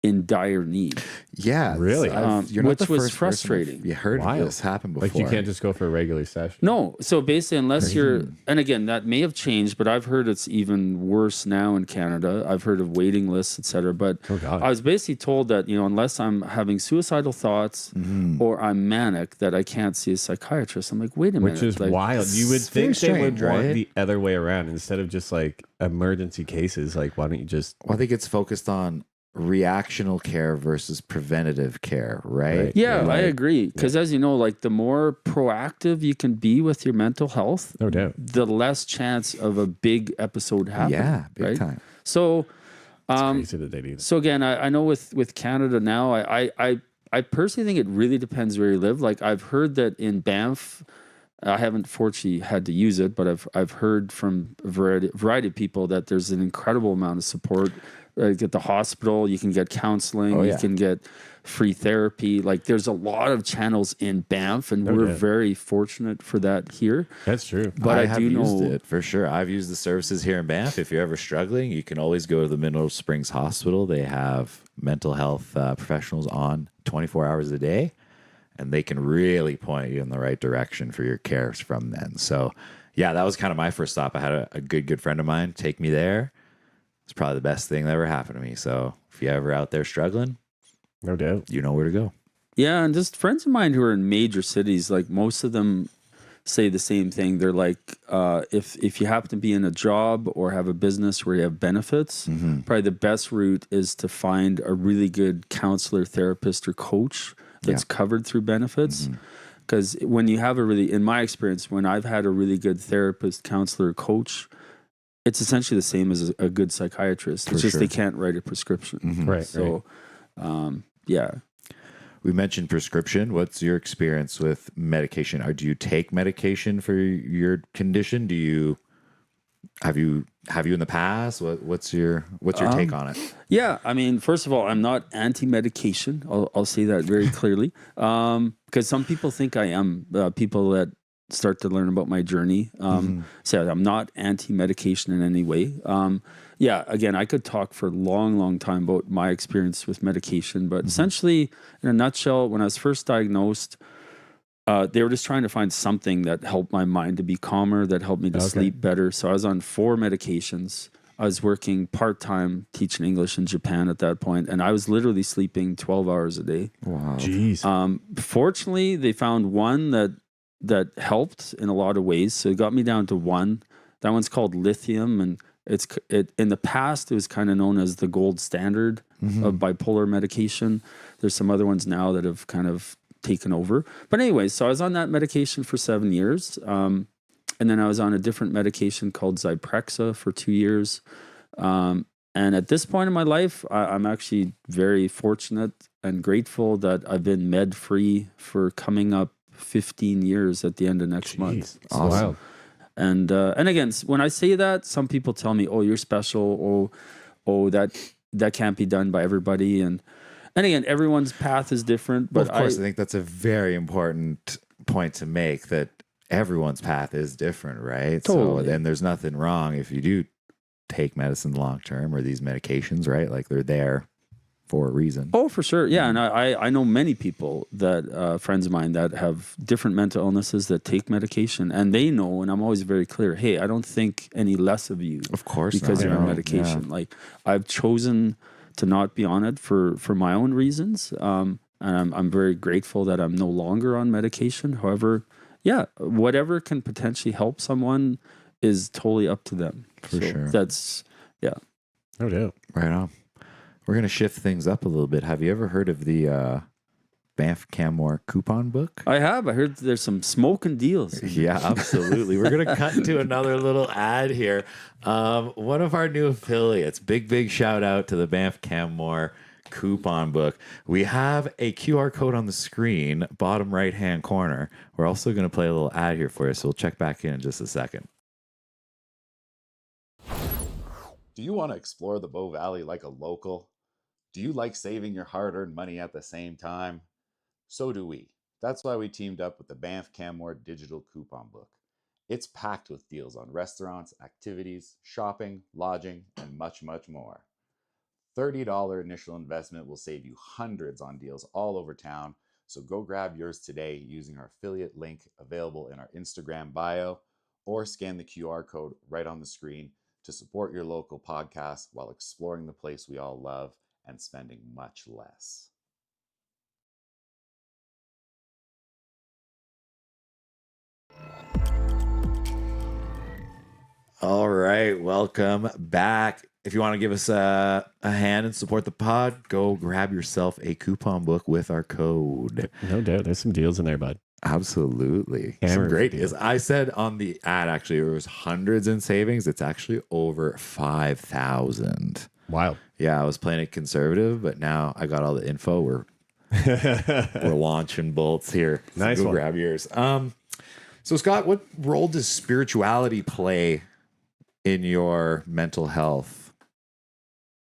S3: in dire need.
S1: Yeah.
S2: Really?
S3: Which was frustrating.
S1: You heard this happen before.
S2: Like you can't just go for a regular session?
S3: No. So basically, unless you're... And again, that may have changed, but I've heard it's even worse now in Canada. I've heard of waiting lists, et cetera. But I was basically told that, unless I'm having suicidal thoughts or I'm manic, that I can't see a psychiatrist. I'm like, wait a minute.
S2: Which is wild. You would think they would want the other way around instead of just like emergency cases. Like, why don't you just...
S1: Well, I think it's focused on reactional care versus preventative care, right?
S3: Yeah, I agree. Because as you know, like the more proactive you can be with your mental health,
S2: no doubt,
S3: the less chance of a big episode happening.
S1: Yeah, big time.
S3: So,
S2: it's crazy that they do that.
S3: So again, I know with Canada now, I personally think it really depends where you live. Like I've heard that in Banff, I haven't fortunately had to use it, but I've heard from a variety of people that there's an incredible amount of support. At the hospital, you can get counseling, you can get free therapy. Like there's a lot of channels in Banff, and we're very fortunate for that here.
S2: That's true.
S1: But I have used it for sure. I've used the services here in Banff. If you're ever struggling, you can always go to the Mineral Springs Hospital. They have mental health professionals on 24 hours a day, and they can really point you in the right direction for your cares from then. So yeah, that was kind of my first stop. I had a good friend of mine take me there. It's probably the best thing that ever happened to me. So if you're ever out there struggling,
S2: no doubt,
S1: you know where to go.
S3: Yeah, and just friends of mine who are in major cities, like most of them say the same thing. They're like, if you happen to be in a job or have a business where you have benefits, probably the best route is to find a really good counselor, therapist, or coach that's covered through benefits. Because when you have in my experience, when I've had a really good therapist, counselor, coach, it's essentially the same as a good psychiatrist. It's just they can't write a prescription.
S2: Right.
S3: So, yeah.
S1: We mentioned prescription. What's your experience with medication? Do you take medication for your condition? Have you in the past? What's your take on it?
S3: Yeah, I mean, first of all, I'm not anti-medication. I'll say that very clearly. Because some people think I am. People that start to learn about my journey. So I'm not anti-medication in any way. Again, I could talk for a long time about my experience with medication, but essentially, in a nutshell, when I was first diagnosed, they were just trying to find something that helped my mind to be calmer, that helped me to sleep better. So I was on 4 medications. I was working part-time teaching English in Japan at that point, and I was literally sleeping 12 hours a day.
S1: Wow.
S2: Jeez.
S3: Fortunately, they found one that helped in a lot of ways. So it got me down to 1. That one's called lithium, and it in the past it was kind of known as the gold standard of bipolar medication. There's some other ones now that have kind of taken over. But anyway, so I was on that medication for 7 years. And then I was on a different medication called Zyprexa for 2 years. And at this point in my life, I'm actually very fortunate and grateful that I've been med-free for coming up 15 years at the end of next month.
S2: Awesome.
S3: And again, when I say that, some people tell me, "Oh, you're special." Oh, that can't be done by everybody. And again, everyone's path is different. But
S1: of course, I think that's a very important point to make, that everyone's path is different, right?
S3: Totally.
S1: So then there's nothing wrong if you do take medicine long term or these medications, right? Like they're there for a reason.
S3: Oh, for sure. Yeah. And I know many people that, friends of mine that have different mental illnesses that take medication, and they know, and I'm always very clear, hey, I don't think any less of you.
S1: Of course
S3: because you're on medication. Yeah. Like, I've chosen to not be on it for my own reasons. And I'm very grateful that I'm no longer on medication. However, yeah, whatever can potentially help someone is totally up to them.
S1: For sure.
S3: That's, yeah.
S2: No doubt.
S1: Right on. We're going to shift things up a little bit. Have you ever heard of the Banff Canmore coupon book?
S3: I have. I heard there's some smoking deals.
S1: Yeah, absolutely. We're going to cut to another little ad here. One of our new affiliates, big shout out to the Banff Canmore coupon book. We have a QR code on the screen, bottom right-hand corner. We're also going to play a little ad here for you, so we'll check back in just a second. Do you want to explore the Bow Valley like a local? Do you like saving your hard-earned money at the same time? So do we. That's why we teamed up with the Banff Canmore digital coupon book. It's packed with deals on restaurants, activities, shopping, lodging, and much more. $30 initial investment will save you hundreds on deals all over town, so go grab yours today using our affiliate link available in our Instagram bio, or scan the QR code right on the screen to support your local podcast while exploring the place we all love and spending much less. All right, welcome back. If you want to give us a hand and support the pod, go grab yourself a coupon book with our code.
S2: No doubt. There's some deals in there, bud.
S1: Absolutely. Some great deals. I said on the ad, actually, there was hundreds in savings. It's actually over 5,000.
S2: Wow.
S1: Yeah, I was playing it conservative, but now I got all the info. We're launching bolts here. So
S2: nice
S1: go
S2: one.
S1: Grab yours. So Scott, what role does spirituality play in your mental health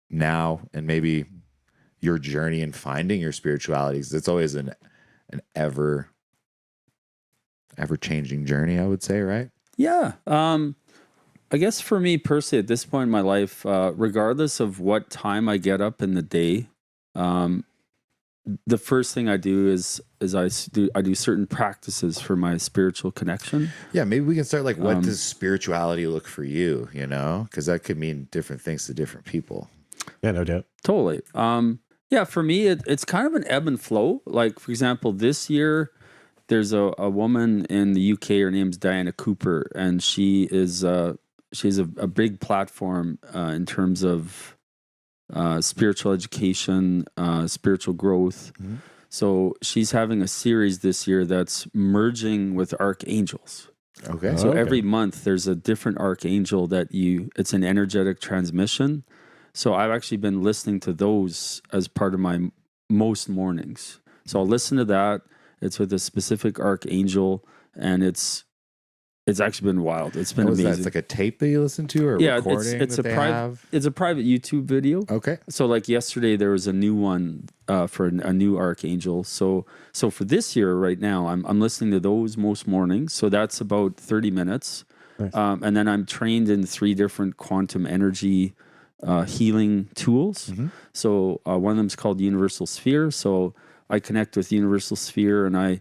S1: now, and maybe your journey in finding your spirituality? Because it's always an ever changing journey, I would say, right?
S3: Yeah. I guess for me personally, at this point in my life, regardless of what time I get up in the day, the first thing I do is I do certain practices for my spiritual connection.
S1: Yeah, maybe we can start like, what does spirituality look for you? You know, because that could mean different things to different people.
S2: Yeah, no doubt.
S3: Totally. Yeah, for me, it's kind of an ebb and flow. Like, for example, this year, there's a woman in the UK. Her name's Diana Cooper, and she has a big platform in terms of spiritual education, spiritual growth. Mm-hmm. So she's having a series this year that's merging with archangels.
S1: Okay.
S3: So every month there's a different archangel it's an energetic transmission. So I've actually been listening to those as part of my most mornings. So I'll listen to that. It's with a specific archangel, and it's actually been wild. It's been amazing.
S1: It's like a tape that you listen to, or a recording
S3: it's
S1: that
S3: a
S1: they
S3: private.
S1: have?
S3: It's a private YouTube video.
S1: Okay.
S3: So like yesterday, there was a new one for a new archangel. So for this year, right now, I'm listening to those most mornings. So that's about 30 minutes, nice. And then I'm trained in 3 different quantum energy healing tools. Mm-hmm. So one of them is called Universal Sphere. So I connect with Universal Sphere, and I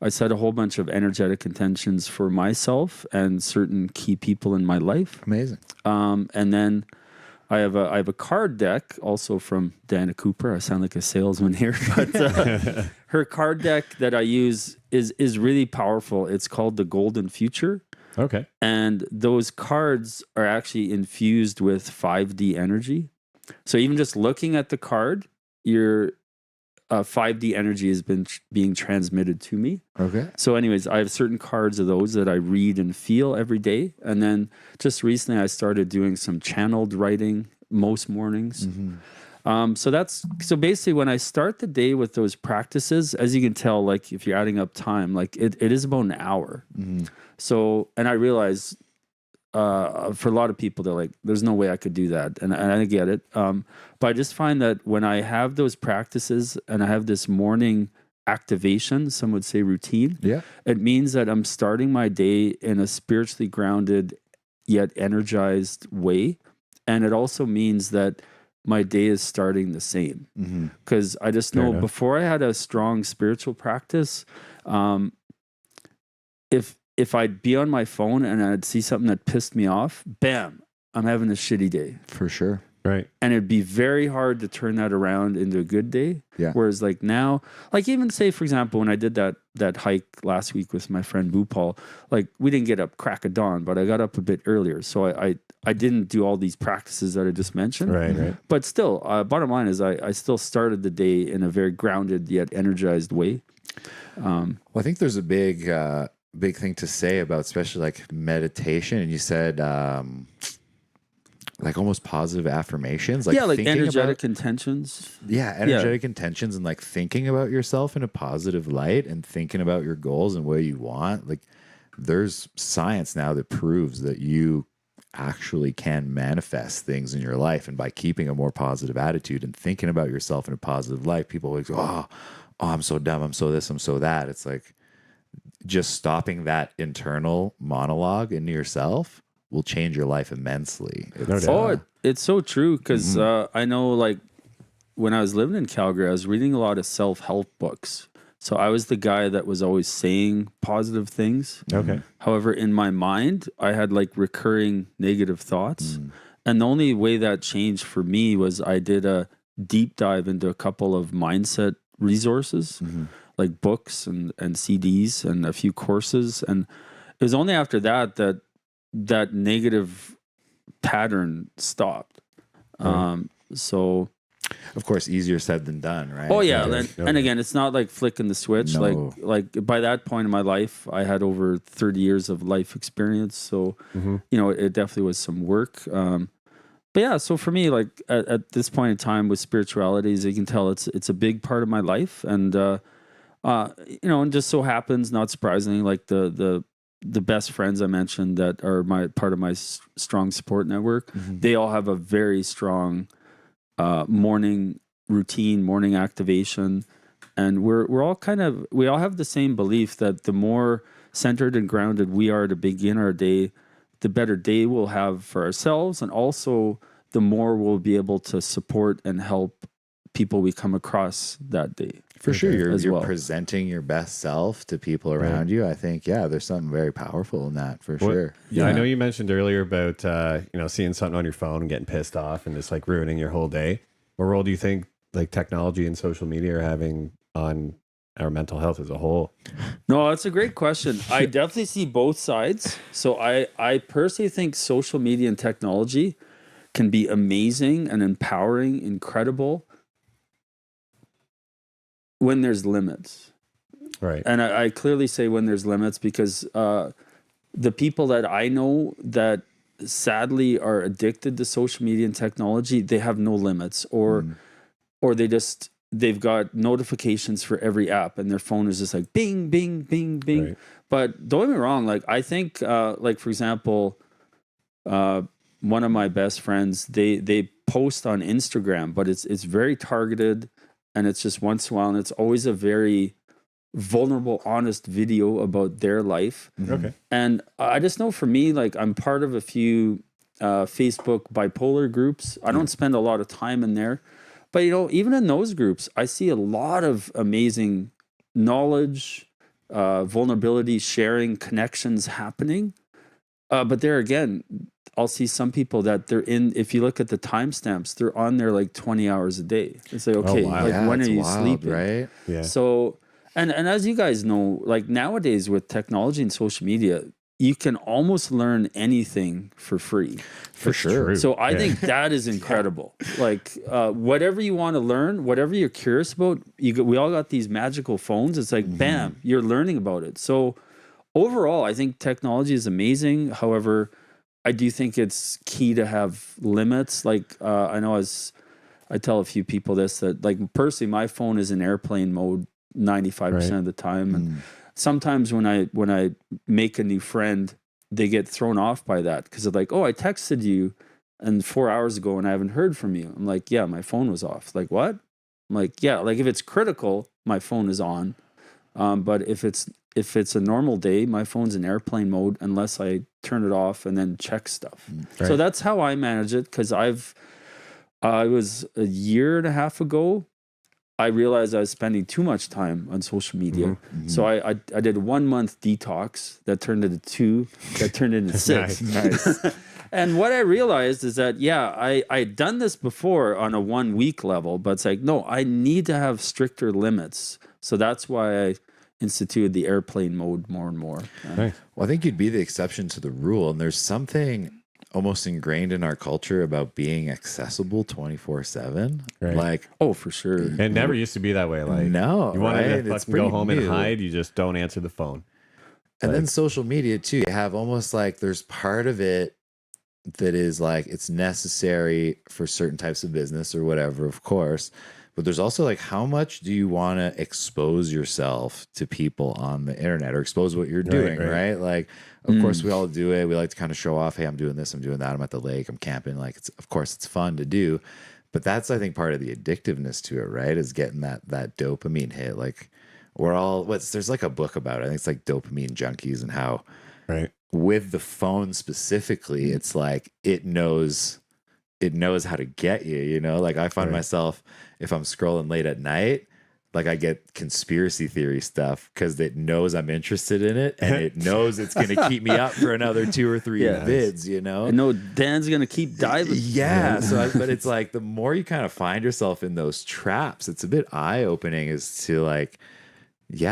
S3: set a whole bunch of energetic intentions for myself and certain key people in my life.
S1: Amazing.
S3: And then I have a card deck also from Diana Cooper. I sound like a salesman here, but her card deck that I use is really powerful. It's called the Golden Future.
S2: Okay.
S3: And those cards are actually infused with 5D energy. So even just looking at the card, your 5D energy has been being transmitted to me.
S1: Okay.
S3: So anyways, I have certain cards of those that I read and feel every day. And then just recently I started doing some channeled writing most mornings. Mm-hmm. So basically when I start the day with those practices, as you can tell, like if you're adding up time, like it is about an hour. Mm-hmm. So, and I realize for a lot of people, they're like, there's no way I could do that. And I get it. But I just find that when I have those practices and I have this morning activation, some would say routine, it means that I'm starting my day in a spiritually grounded yet energized way. And it also means that my day is starting the same. Because I just know before I had a strong spiritual practice, if I'd be on my phone and I'd see something that pissed me off, bam, I'm having a shitty day.
S1: For sure.
S2: Right.
S3: And it'd be very hard to turn that around into a good day.
S1: Yeah.
S3: Whereas like now, like even say, for example, when I did that hike last week with my friend Paul, like we didn't get up crack of dawn, but I got up a bit earlier. So I didn't do all these practices that I just mentioned.
S2: Right.
S3: But still, bottom line is I still started the day in a very grounded yet energized way.
S1: Well, I think there's a big thing to say about especially like meditation. And you said like almost positive affirmations. Like
S3: like energetic intentions.
S1: Yeah, energetic intentions and like thinking about yourself in a positive light and thinking about your goals and what you want. Like there's science now that proves that you actually can manifest things in your life. And by keeping a more positive attitude and thinking about yourself in a positive light, people always go, oh, I'm so dumb, I'm so this, I'm so that. It's like just stopping that internal monologue into yourself will change your life immensely.
S3: It's so true because I know like when I was living in Calgary, I was reading a lot of self-help books. So I was the guy that was always saying positive things.
S2: Okay.
S3: However, in my mind, I had like recurring negative thoughts. And the only way that changed for me was I did a deep dive into a couple of mindset resources, like books and CDs and a few courses. And it was only after that negative pattern stopped. So
S1: of course, easier said than done, right?
S3: Oh yeah, and again, it's not like flicking the switch.
S1: No.
S3: Like by that point in my life, I had over 30 years of life experience. So you know, it definitely was some work. But yeah, so for me, like at this point in time with spirituality, as you can tell, it's a big part of my life, and you know, and just so happens, not surprisingly, like the best friends I mentioned that are part of my strong support network, they all have a very strong morning routine, morning activation, and we all have the same belief that the more centered and grounded we are to begin our day, the better day we'll have for ourselves, and also the more we'll be able to support and help people we come across that day.
S1: For sure, you're presenting your best self to people around you. I think, there's something very powerful in that, for sure.
S2: Yeah, I know you mentioned earlier about you know, seeing something on your phone and getting pissed off and just like ruining your whole day. What role do you think like technology and social media are having on our mental health as a whole?
S3: No, that's a great question. I definitely see both sides. So I personally think social media and technology can be amazing and empowering, incredible, when there's limits.
S2: Right.
S3: And I clearly say when there's limits because the people that I know that sadly are addicted to social media and technology, they have no limits, or they've got notifications for every app and their phone is just like bing, bing, bing, bing. Right. But don't get me wrong, like I think like for example, one of my best friends, they post on Instagram, but it's very targeted. And it's just once in a while, and it's always a very vulnerable, honest video about their life.
S2: Okay.
S3: And I just know for me, like I'm part of a few Facebook bipolar groups. I don't spend a lot of time in there. But, you know, even in those groups, I see a lot of amazing knowledge, vulnerability, sharing, connections happening. But there again, I'll see some people that they're in, if you look at the timestamps, they're on there like 20 hours a day. It's like, okay, when are you sleeping?
S1: Right?
S3: Yeah. So, and as you guys know, like nowadays with technology and social media, you can almost learn anything for free.
S1: For sure.
S3: True. So I think that is incredible. Like whatever you want to learn, whatever you're curious about, we all got these magical phones. It's like, bam, you're learning about it. So overall, I think technology is amazing. However, I do think it's key to have limits. Like I know I tell a few people this, that like personally, my phone is in airplane mode 95% of the time. And sometimes when I make a new friend, they get thrown off by that because they're like, oh, I texted you and 4 hours ago and I haven't heard from you. I'm like, yeah, my phone was off. Like, what? I'm like, yeah, like if it's critical, my phone is on. But if it's a normal day, my phone's in airplane mode unless I turn it off and then check stuff. Right. So that's how I manage it, because I've I was a year and a half ago. I realized I was spending too much time on social media. So I did a 1 month detox that turned into 2, that turned into 6.
S1: Nice.
S3: And what I realized is that, I'd done this before on a 1 week level, but it's like, no, I need to have stricter limits. So that's why I instituted the airplane mode more and more.
S1: Well, I think you'd be the exception to the rule. And there's something almost ingrained in our culture about being accessible 24/7.
S2: Right.
S1: Like,
S3: oh, for sure.
S2: It never used to be that way. Like,
S1: no,
S2: you wanted
S1: right?
S2: to fucking go home and hide, you just don't answer the phone.
S1: And then social media too. You have almost like there's part of it that is like it's necessary for certain types of business or whatever, of course. But there's also like, how much do you want to expose yourself to people on the internet or expose what you're doing, right? Like, of course, we all do it. We like to kind of show off, hey, I'm doing this, I'm doing that, I'm at the lake, I'm camping. Like, of course, it's fun to do. But that's, I think, part of the addictiveness to it, right? Is getting that dopamine hit. Like, there's like a book about it. I think it's like Dopamine Junkies and how with the phone specifically, it's like it knows how to get you, you know? Like I find myself, if I'm scrolling late at night, like I get conspiracy theory stuff because it knows I'm interested in it and it knows it's going to keep me up for another 2 or 3 vids, you know?
S3: I know Dan's going to keep diving.
S1: Yeah. But it's like the more you kind of find yourself in those traps, it's a bit eye-opening as to like,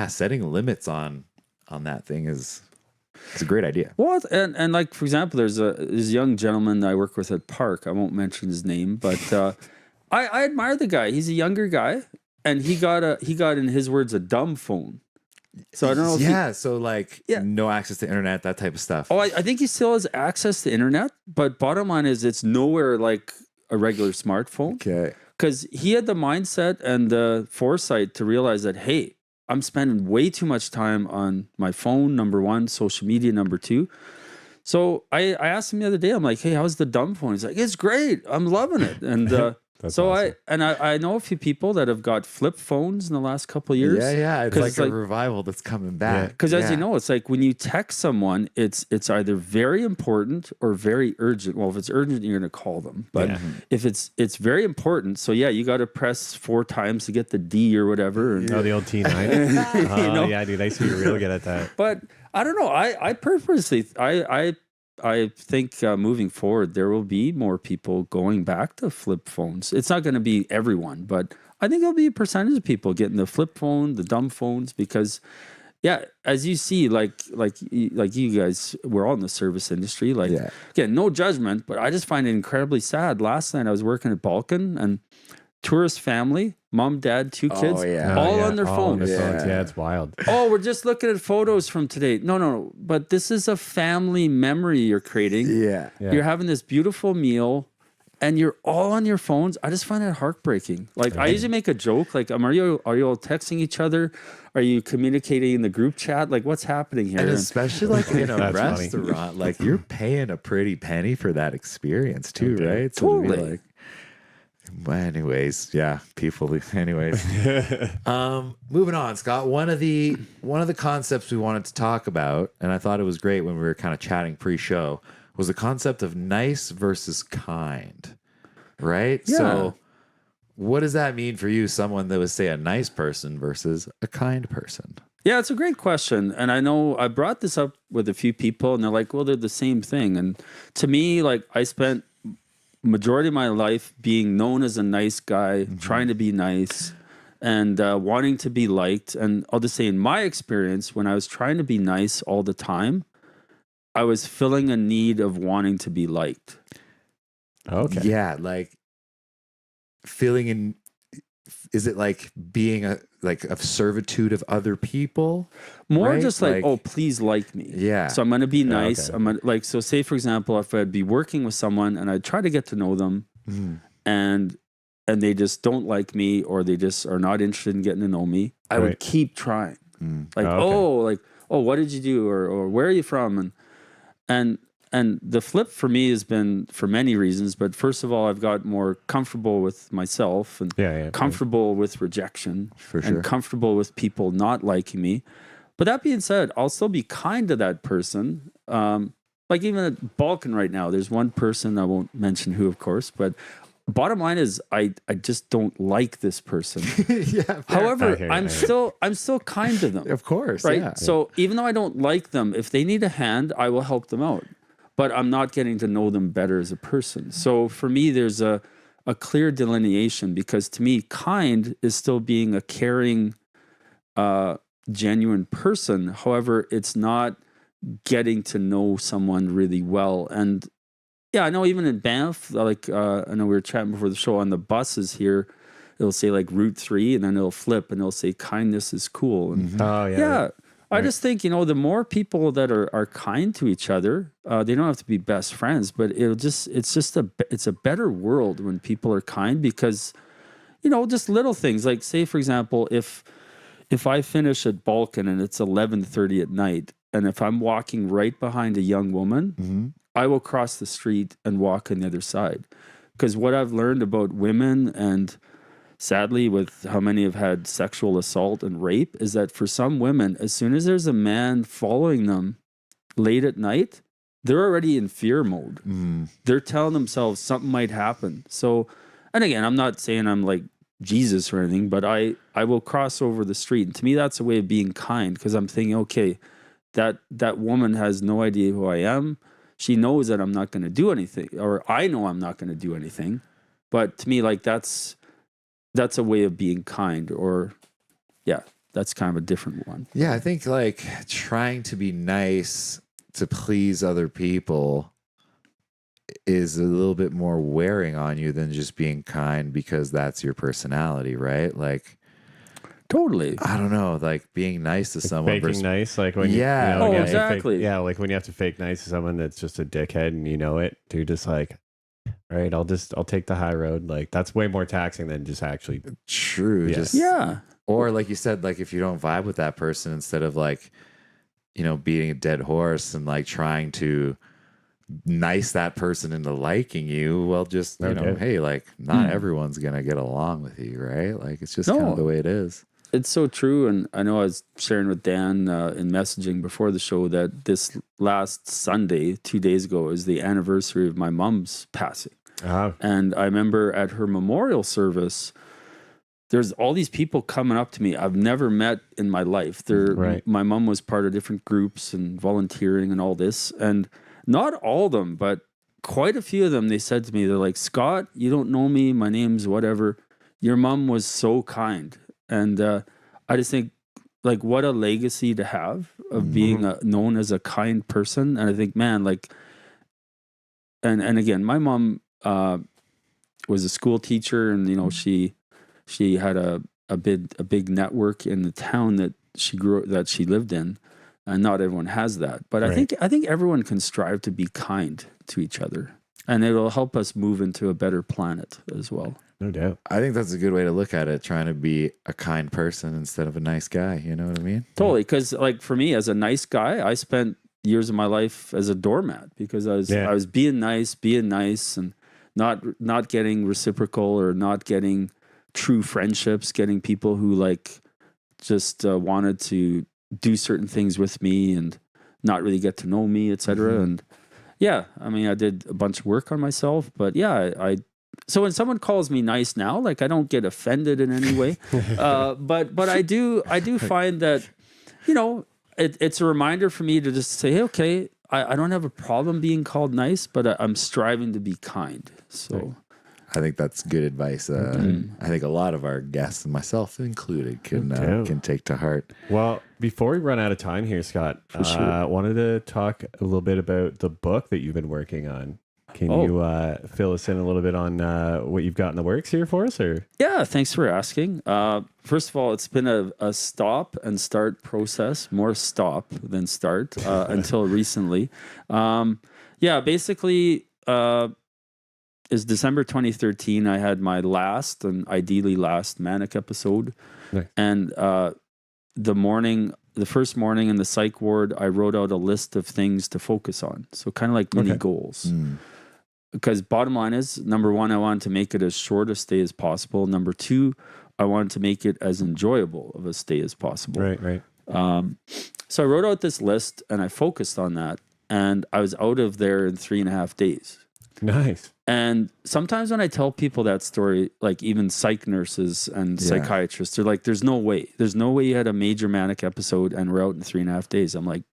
S1: setting limits on that thing it's a great idea.
S3: Well, and like, for example, there's this young gentleman I work with at Park. I won't mention his name, but I admire the guy. He's a younger guy, and he got in his words a dumb phone. So I don't know.
S1: No access to internet, that type of stuff.
S3: Oh, I think he still has access to internet, but bottom line is it's nowhere like a regular smartphone.
S1: Okay.
S3: Because he had the mindset and the foresight to realize that, hey, I'm spending way too much time on my phone, number 1, social media, number 2. So I asked him the other day, I'm like, hey, how's the dumb phone? He's like, it's great. I'm loving it. And so awesome. I know a few people that have got flip phones in the last couple of years.
S1: Yeah. It's like a revival that's coming back.
S3: Because as you know, it's like when you text someone, it's either very important or very urgent. Well, if it's urgent, you're going to call them. But if it's very important, so you got to press 4 times to get the D or whatever. And,
S2: the old T9. Yeah, dude, I see you're real good at that.
S3: But I don't know. I purposely I think moving forward, there will be more people going back to flip phones. It's not going to be everyone, but I think there'll be a percentage of people getting the flip phone, the dumb phones, because, as you see, like you guys, we're all in the service industry. Again, no judgment, but I just find it incredibly sad. Last night I was working at Balkan and tourist family, mom, dad, 2 kids, all on their phones.
S2: Yeah, it's wild.
S3: Oh, we're just looking at photos from today. No. But this is a family memory you're creating.
S1: Yeah.
S3: You're having this beautiful meal and you're all on your phones. I just find it heartbreaking. Like I usually make a joke. Like, are you all texting each other? Are you communicating in the group chat? Like, what's happening here?
S1: And especially like in a restaurant, like you're paying a pretty penny for that experience too, right? So
S3: totally.
S1: But anyways, moving on, Scott. One of the concepts we wanted to talk about, and I thought it was great when we were kind of chatting pre-show, was the concept of nice versus kind, right?
S3: Yeah.
S1: So what does that mean for you, someone that was, say, a nice person versus a kind person?
S3: Yeah, it's a great question. And I know I brought this up with a few people, and they're like, well, they're the same thing. And to me, like, I spent majority of my life being known as a nice guy, trying to be nice and wanting to be liked. And I'll just say in my experience, when I was trying to be nice all the time, I was filling a need of wanting to be liked.
S2: Okay.
S1: Yeah, like feeling in, is it like being of servitude of other people?
S3: More
S1: right?
S3: just like, oh, please like me.
S1: Yeah.
S3: So I'm going to be nice.
S2: Okay.
S3: I'm gonna, so say for example, if I'd be working with someone and I'd try to get to know them and they just don't like me or they just are not interested in getting to know me, I would keep trying. What did you do? Or where are you from? And the flip for me has been for many reasons, but first of all, I've got more comfortable with myself and comfortable with rejection and comfortable with people not liking me. But that being said, I'll still be kind to that person. Like even at Balkan right now, there's one person, I won't mention who, of course, but bottom line is I just don't like this person.
S1: Yeah.
S3: However, I'm still kind to them.
S1: Of course.
S3: Right.
S1: Yeah.
S3: So even though I don't like them, if they need a hand, I will help them out. But I'm not getting to know them better as a person. So for me, there's a clear delineation, because to me, kind is still being a caring, genuine person. However, it's not getting to know someone really well. And yeah, I know even in Banff, like I know we were chatting before the show on the buses here, it'll say like Route 3, and then it'll flip and it'll say kindness is cool. And
S2: Oh yeah.
S3: yeah. I just think, the more people that are kind to each other, they don't have to be best friends, but it's a better world when people are kind, because, just little things like, say, for example, if I finish at Balkan and it's 11:30 at night, and if I'm walking right behind a young woman, I will cross the street and walk on the other side. Because what I've learned about women, and sadly with how many have had sexual assault and rape, is that for some women, as soon as there's a man following them late at night, they're already in fear mode. They're telling themselves something might happen. So, and again, I'm not saying I'm like Jesus or anything, but I will cross over the street. And to me, that's a way of being kind, because I'm thinking, okay, that woman has no idea who I am. She knows that I'm not going to do anything, or I know I'm not going to do anything. But to me, like that's a way of being kind, or yeah, that's kind of a different one.
S1: Yeah, I think like trying to be nice to please other people is a little bit more wearing on you than just being kind because that's your personality, right? Like,
S3: totally.
S1: I don't know, like being nice to someone.
S2: Faking nice, like when
S1: yeah,
S2: you,
S3: exactly.
S2: Like when you have to fake nice to someone that's just a dickhead and you know it, you're just like, all right, I'll take the high road. Like that's way more taxing than just actually
S1: true.
S2: Yeah.
S1: Just
S3: Yeah.
S1: Or like you said, like if you don't vibe with that person, instead of like, beating a dead horse and like trying to nice that person into liking you, well, just hey, like not everyone's gonna get along with you, right? Like it's just kind of the way it is.
S3: It's so true. And I know I was sharing with Dan in messaging before the show that this last Sunday, 2 days ago, is the anniversary of my mom's passing. And I remember at her memorial service, there's all these people coming up to me I've never met in my life. My mom was part of different groups and volunteering and all this. And not all of them, but quite a few of them, they said to me, they're like, Scott, you don't know me. My name's whatever. Your mom was so kind. And I just think, like, what a legacy to have of being known as a kind person. And I think, man, like, and again, my mom was a school teacher, and she had a big network in the town that she lived in, and not everyone has that. But I think everyone can strive to be kind to each other, and it will help us move into a better planet as well.
S2: No doubt.
S1: I think that's a good way to look at it, trying to be a kind person instead of a nice guy. You know what I mean?
S3: Totally. Because like for me, as a nice guy, I spent years of my life as a doormat, because I was being nice, and not getting reciprocal, or not getting true friendships, getting people who like just wanted to do certain things with me and not really get to know me, etc. And yeah, I mean, I did a bunch of work on myself, but yeah, so when someone calls me nice now, like I don't get offended in any way, but I do find that, it's a reminder for me to just say, hey, okay, I don't have a problem being called nice, but I'm striving to be kind. So
S1: I think that's good advice. I think a lot of our guests, and myself included, can take to heart.
S2: Well, before we run out of time here, Scott, I wanted to talk a little bit about the book that you've been working on. Can you fill us in a little bit on what you've got in the works here for us? Or
S3: yeah, thanks for asking. First of all, it's been a stop and start process, more stop than start until recently. Basically, is December 2013. I had my last and ideally last manic episode, and the first morning in the psych ward, I wrote out a list of things to focus on. So kind of like mini goals. Because bottom line is, number one, I wanted to make it as short a stay as possible. Number two, I wanted to make it as enjoyable of a stay as possible.
S2: Right.
S3: So I wrote out this list and I focused on that. And I was out of there in 3.5 days.
S2: Nice.
S3: And sometimes when I tell people that story, like even psych nurses and psychiatrists, they're like, there's no way you had a major manic episode and we're out in 3.5 days. I'm like,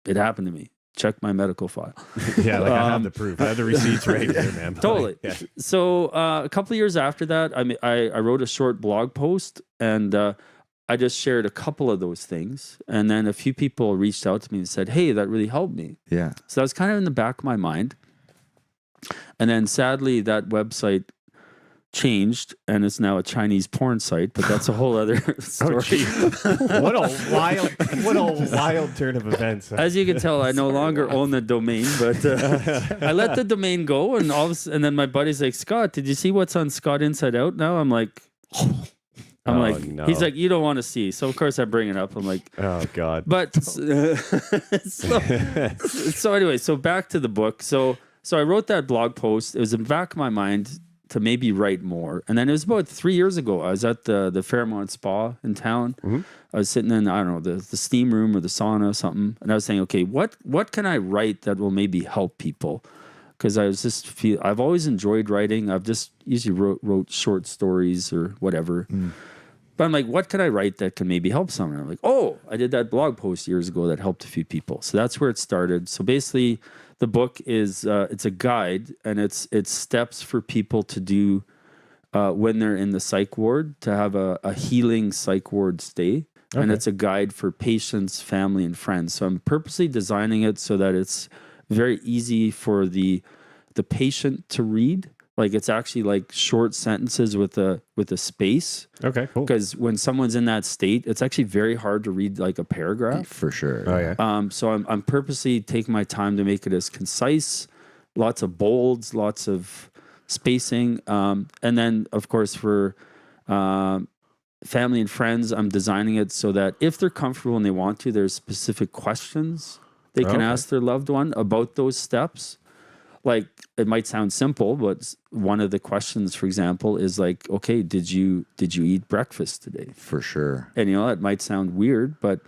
S3: it happened to me. Check my medical file.
S2: Yeah, like I have the proof. I have the receipts right here, man.
S3: Totally.
S2: Yeah.
S3: So a couple of years after that, I wrote a short blog post, and I just shared a couple of those things. And then a few people reached out to me and said, hey, that really helped me.
S1: Yeah.
S3: So that was kind of in the back of my mind. And then sadly, that website changed, and it's now a Chinese porn site, but that's a whole other story.
S2: What a wild turn of events.
S3: As you can tell, I no longer own the domain, but I let the domain go, and and then my buddy's like, Scott, did you see what's on Scott Inside Out now? I'm like, no. He's like, you don't want to see. So of course I bring it up. I'm like,
S2: oh God.
S3: But so anyway, so back to the book. So I wrote that blog post. It was in the back of my mind to maybe write more. And then it was about 3 years ago. I was at the Fairmont Spa in town. Mm-hmm. I was sitting in, I don't know, the steam room or the sauna or something. And I was saying, okay, what can I write that will maybe help people? Because I've always enjoyed writing. I've just usually wrote short stories or whatever. Mm. But I'm like, what can I write that can maybe help someone? I'm like, oh, I did that blog post years ago that helped a few people. So that's where it started. So basically, the book is it's a guide, and it's steps for people to do when they're in the psych ward, to have a healing psych ward stay. Okay. And it's a guide for patients, family, and friends. So I'm purposely designing it so that it's very easy for the patient to read. Like it's actually like short sentences with a space.
S2: Okay, cool.
S3: Because when someone's in that state, it's actually very hard to read like a paragraph.
S1: For sure.
S2: Oh yeah.
S3: So I'm purposely taking my time to make it as concise, lots of bolds, lots of spacing, and then of course for family and friends, I'm designing it so that if they're comfortable and they want to, there's specific questions they can ask their loved one about those steps. Like it might sound simple, but one of the questions, for example, is like, okay, did you eat breakfast today?
S1: For sure.
S3: And it might sound weird, but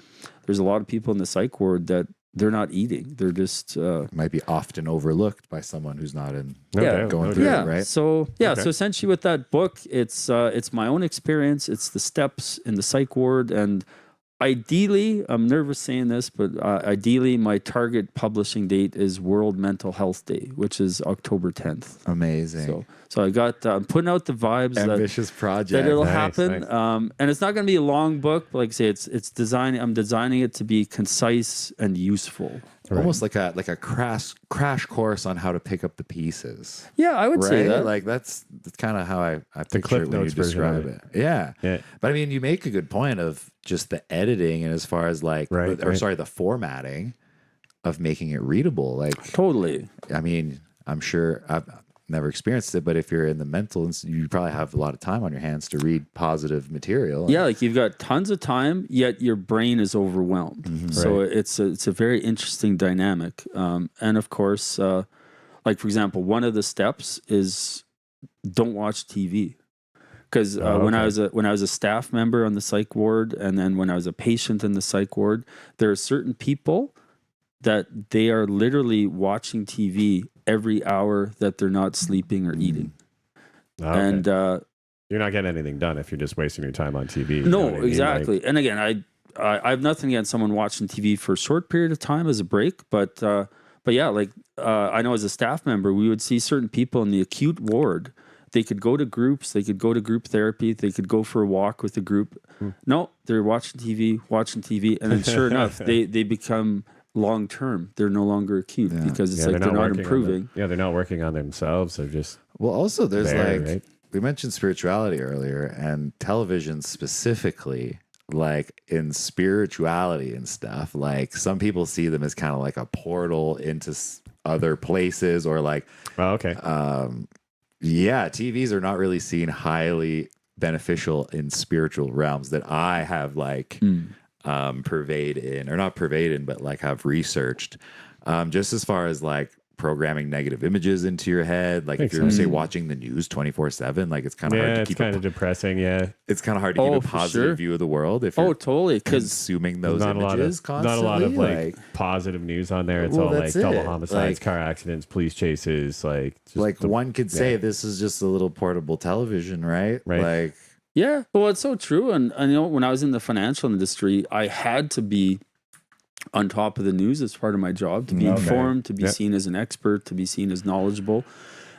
S3: there's a lot of people in the psych ward that they're not eating. They're just
S1: might be often overlooked by someone who's not going through it, right?
S3: So so essentially with that book, it's my own experience. It's the steps in the psych ward, and ideally, I'm nervous saying this, but ideally, my target publishing date is World Mental Health Day, which is October 10th.
S1: Amazing.
S3: So I got I'm putting out the vibes.
S1: Ambitious project.
S3: That it'll happen. Nice. And it's not going to be a long book. But like I say, it's designing. I'm designing it to be concise and useful.
S1: Right. Almost like a crash course on how to pick up the pieces.
S3: Yeah, I would say that.
S1: Like that's kind of how I picture it when you describe it. Yeah. But I mean, you make a good point of just the editing and as far as like, the formatting of making it readable. Like
S3: totally.
S1: I mean, I'm sure I've never experienced it, but if you're in the mental, you probably have a lot of time on your hands to read positive material.
S3: Yeah, like you've got tons of time, yet your brain is overwhelmed. Mm-hmm. So it's a very interesting dynamic. And of course, like for example, one of the steps is don't watch TV. Because when I was a staff member on the psych ward, and then when I was a patient in the psych ward, there are certain people that they are literally watching TV every hour that they're not sleeping or eating. Okay. And
S2: you're not getting anything done if you're just wasting your time on TV.
S3: No, exactly. Like, and again, I have nothing against someone watching TV for a short period of time as a break, but yeah, like I know as a staff member, we would see certain people in the acute ward. They could go to groups, they could go to group therapy, they could go for a walk with a group. No, they're watching TV, and then sure enough, they become long term. They're no longer acute because it's like they're not improving.
S2: They're not working on themselves. They're just
S1: also there's right? We mentioned spirituality earlier, and television specifically. Like in spirituality and stuff, like some people see them as kind of like a portal into other places, or like TVs are not really seen highly beneficial in spiritual realms that I have like but like have researched. Just as far as like programming negative images into your head. Like if you're say watching the news 24/7, like it's kind of hard to keep.
S2: It's kind of depressing. Yeah,
S1: it's kind of hard to keep a positive view of the world if you're
S3: totally
S1: consuming those images constantly.
S2: Not a lot of like positive news on there. It's all like double homicides, car accidents, police chases. Like
S1: one could say this is just a little portable television, right? Like.
S3: Yeah, well, it's so true. And you know, when I was in the financial industry, I had to be on top of the news as part of my job, to be informed, to be seen as an expert, to be seen as knowledgeable.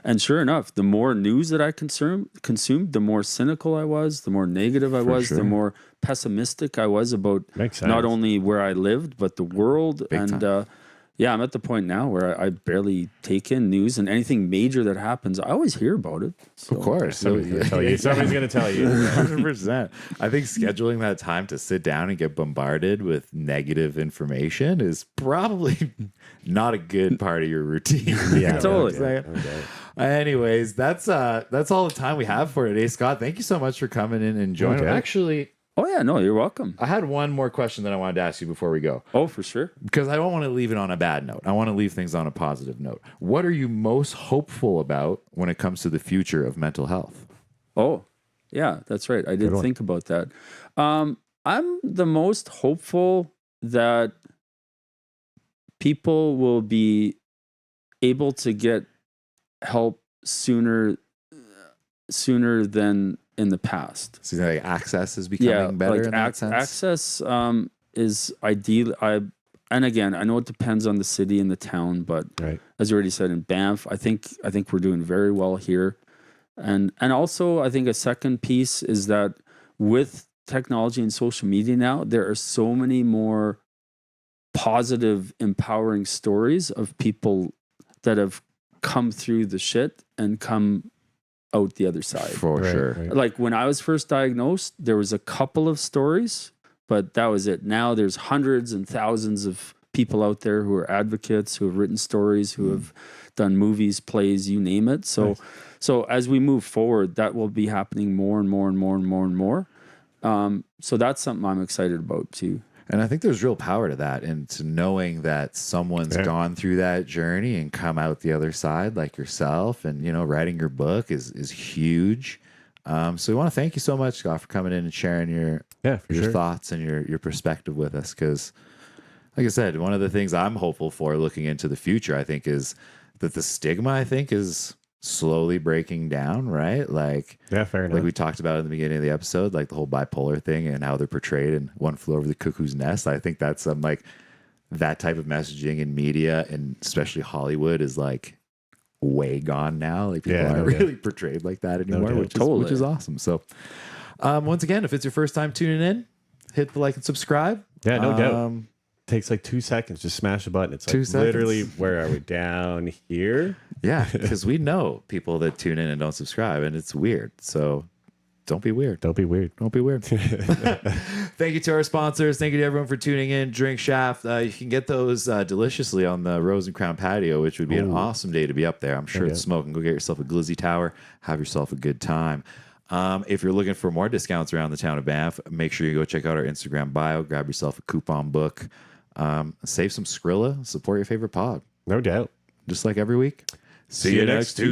S3: And sure enough, the more news that I consumed, the more cynical I was, the more negative I was, the more pessimistic I was about not only where I lived, but the world. Yeah, I'm at the point now where I barely take in news, and anything major that happens, I always hear about it. So.
S1: Of course.
S2: Somebody's going to tell you.
S1: 100%. I think scheduling that time to sit down and get bombarded with negative information is probably not a good part of your routine.
S3: Yeah, totally.
S1: Okay. Anyways, that's all the time we have for today. Scott, thank you so much for coming in and joining. Actually...
S3: Oh, yeah, no, you're welcome.
S1: I had one more question that I wanted to ask you before we go.
S3: Oh, for sure.
S1: Because I don't want to leave it on a bad note. I want to leave things on a positive note. What are you most hopeful about when it comes to the future of mental health?
S3: Oh, yeah, that's right. I did think about that. I'm the most hopeful that people will be able to get help sooner than in the past.
S1: So like access is becoming better in that sense?
S3: Access is ideal. And again, I know it depends on the city and the town, but as you already said, in Banff, I think we're doing very well here. And also, I think a second piece is that with technology and social media now, there are so many more positive, empowering stories of people that have come through the shit and come out the other side.
S1: For sure.
S3: Like when I was first diagnosed, there was a couple of stories, but that was it. Now there's hundreds and thousands of people out there who are advocates, who have written stories, who have done movies, plays, you name it. So as we move forward, that will be happening more and more and more and more and more. So that's something I'm excited about too.
S1: And I think there's real power to that, and to knowing that someone's gone through that journey and come out the other side like yourself, and, you know, writing your book is huge. So we want to thank you so much, Scott, for coming in and sharing your thoughts and your perspective with us. Because, like I said, one of the things I'm hopeful for looking into the future, I think, is that the stigma, I think, is slowly breaking down, right? Like,
S2: fair enough.
S1: Like we talked about in the beginning of the episode, like the whole bipolar thing and how they're portrayed in One Flew Over the Cuckoo's Nest. I think that's like that type of messaging in media, and especially Hollywood, is like way gone now. Like people aren't really portrayed like that anymore, which is awesome. So once again, if it's your first time tuning in, hit the like and subscribe.
S2: Yeah, no doubt. Takes like 2 seconds. Just smash a button. It's like literally, where are we? Down here?
S1: Yeah, because we know people that tune in and don't subscribe, and it's weird. So don't be weird.
S2: Don't be weird.
S1: Don't be weird. Thank you to our sponsors. Thank you to everyone for tuning in. Drink Shaft. You can get those deliciously on the Rose and Crown patio, which would be an awesome day to be up there. I'm sure it's smoking. Go get yourself a Glizzy Tower. Have yourself a good time. If you're looking for more discounts around the town of Banff, make sure you go check out our Instagram bio. Grab yourself a coupon book. Save some Skrilla. Support your favorite pod.
S2: No doubt.
S1: Just like every week. See you next Tuesday.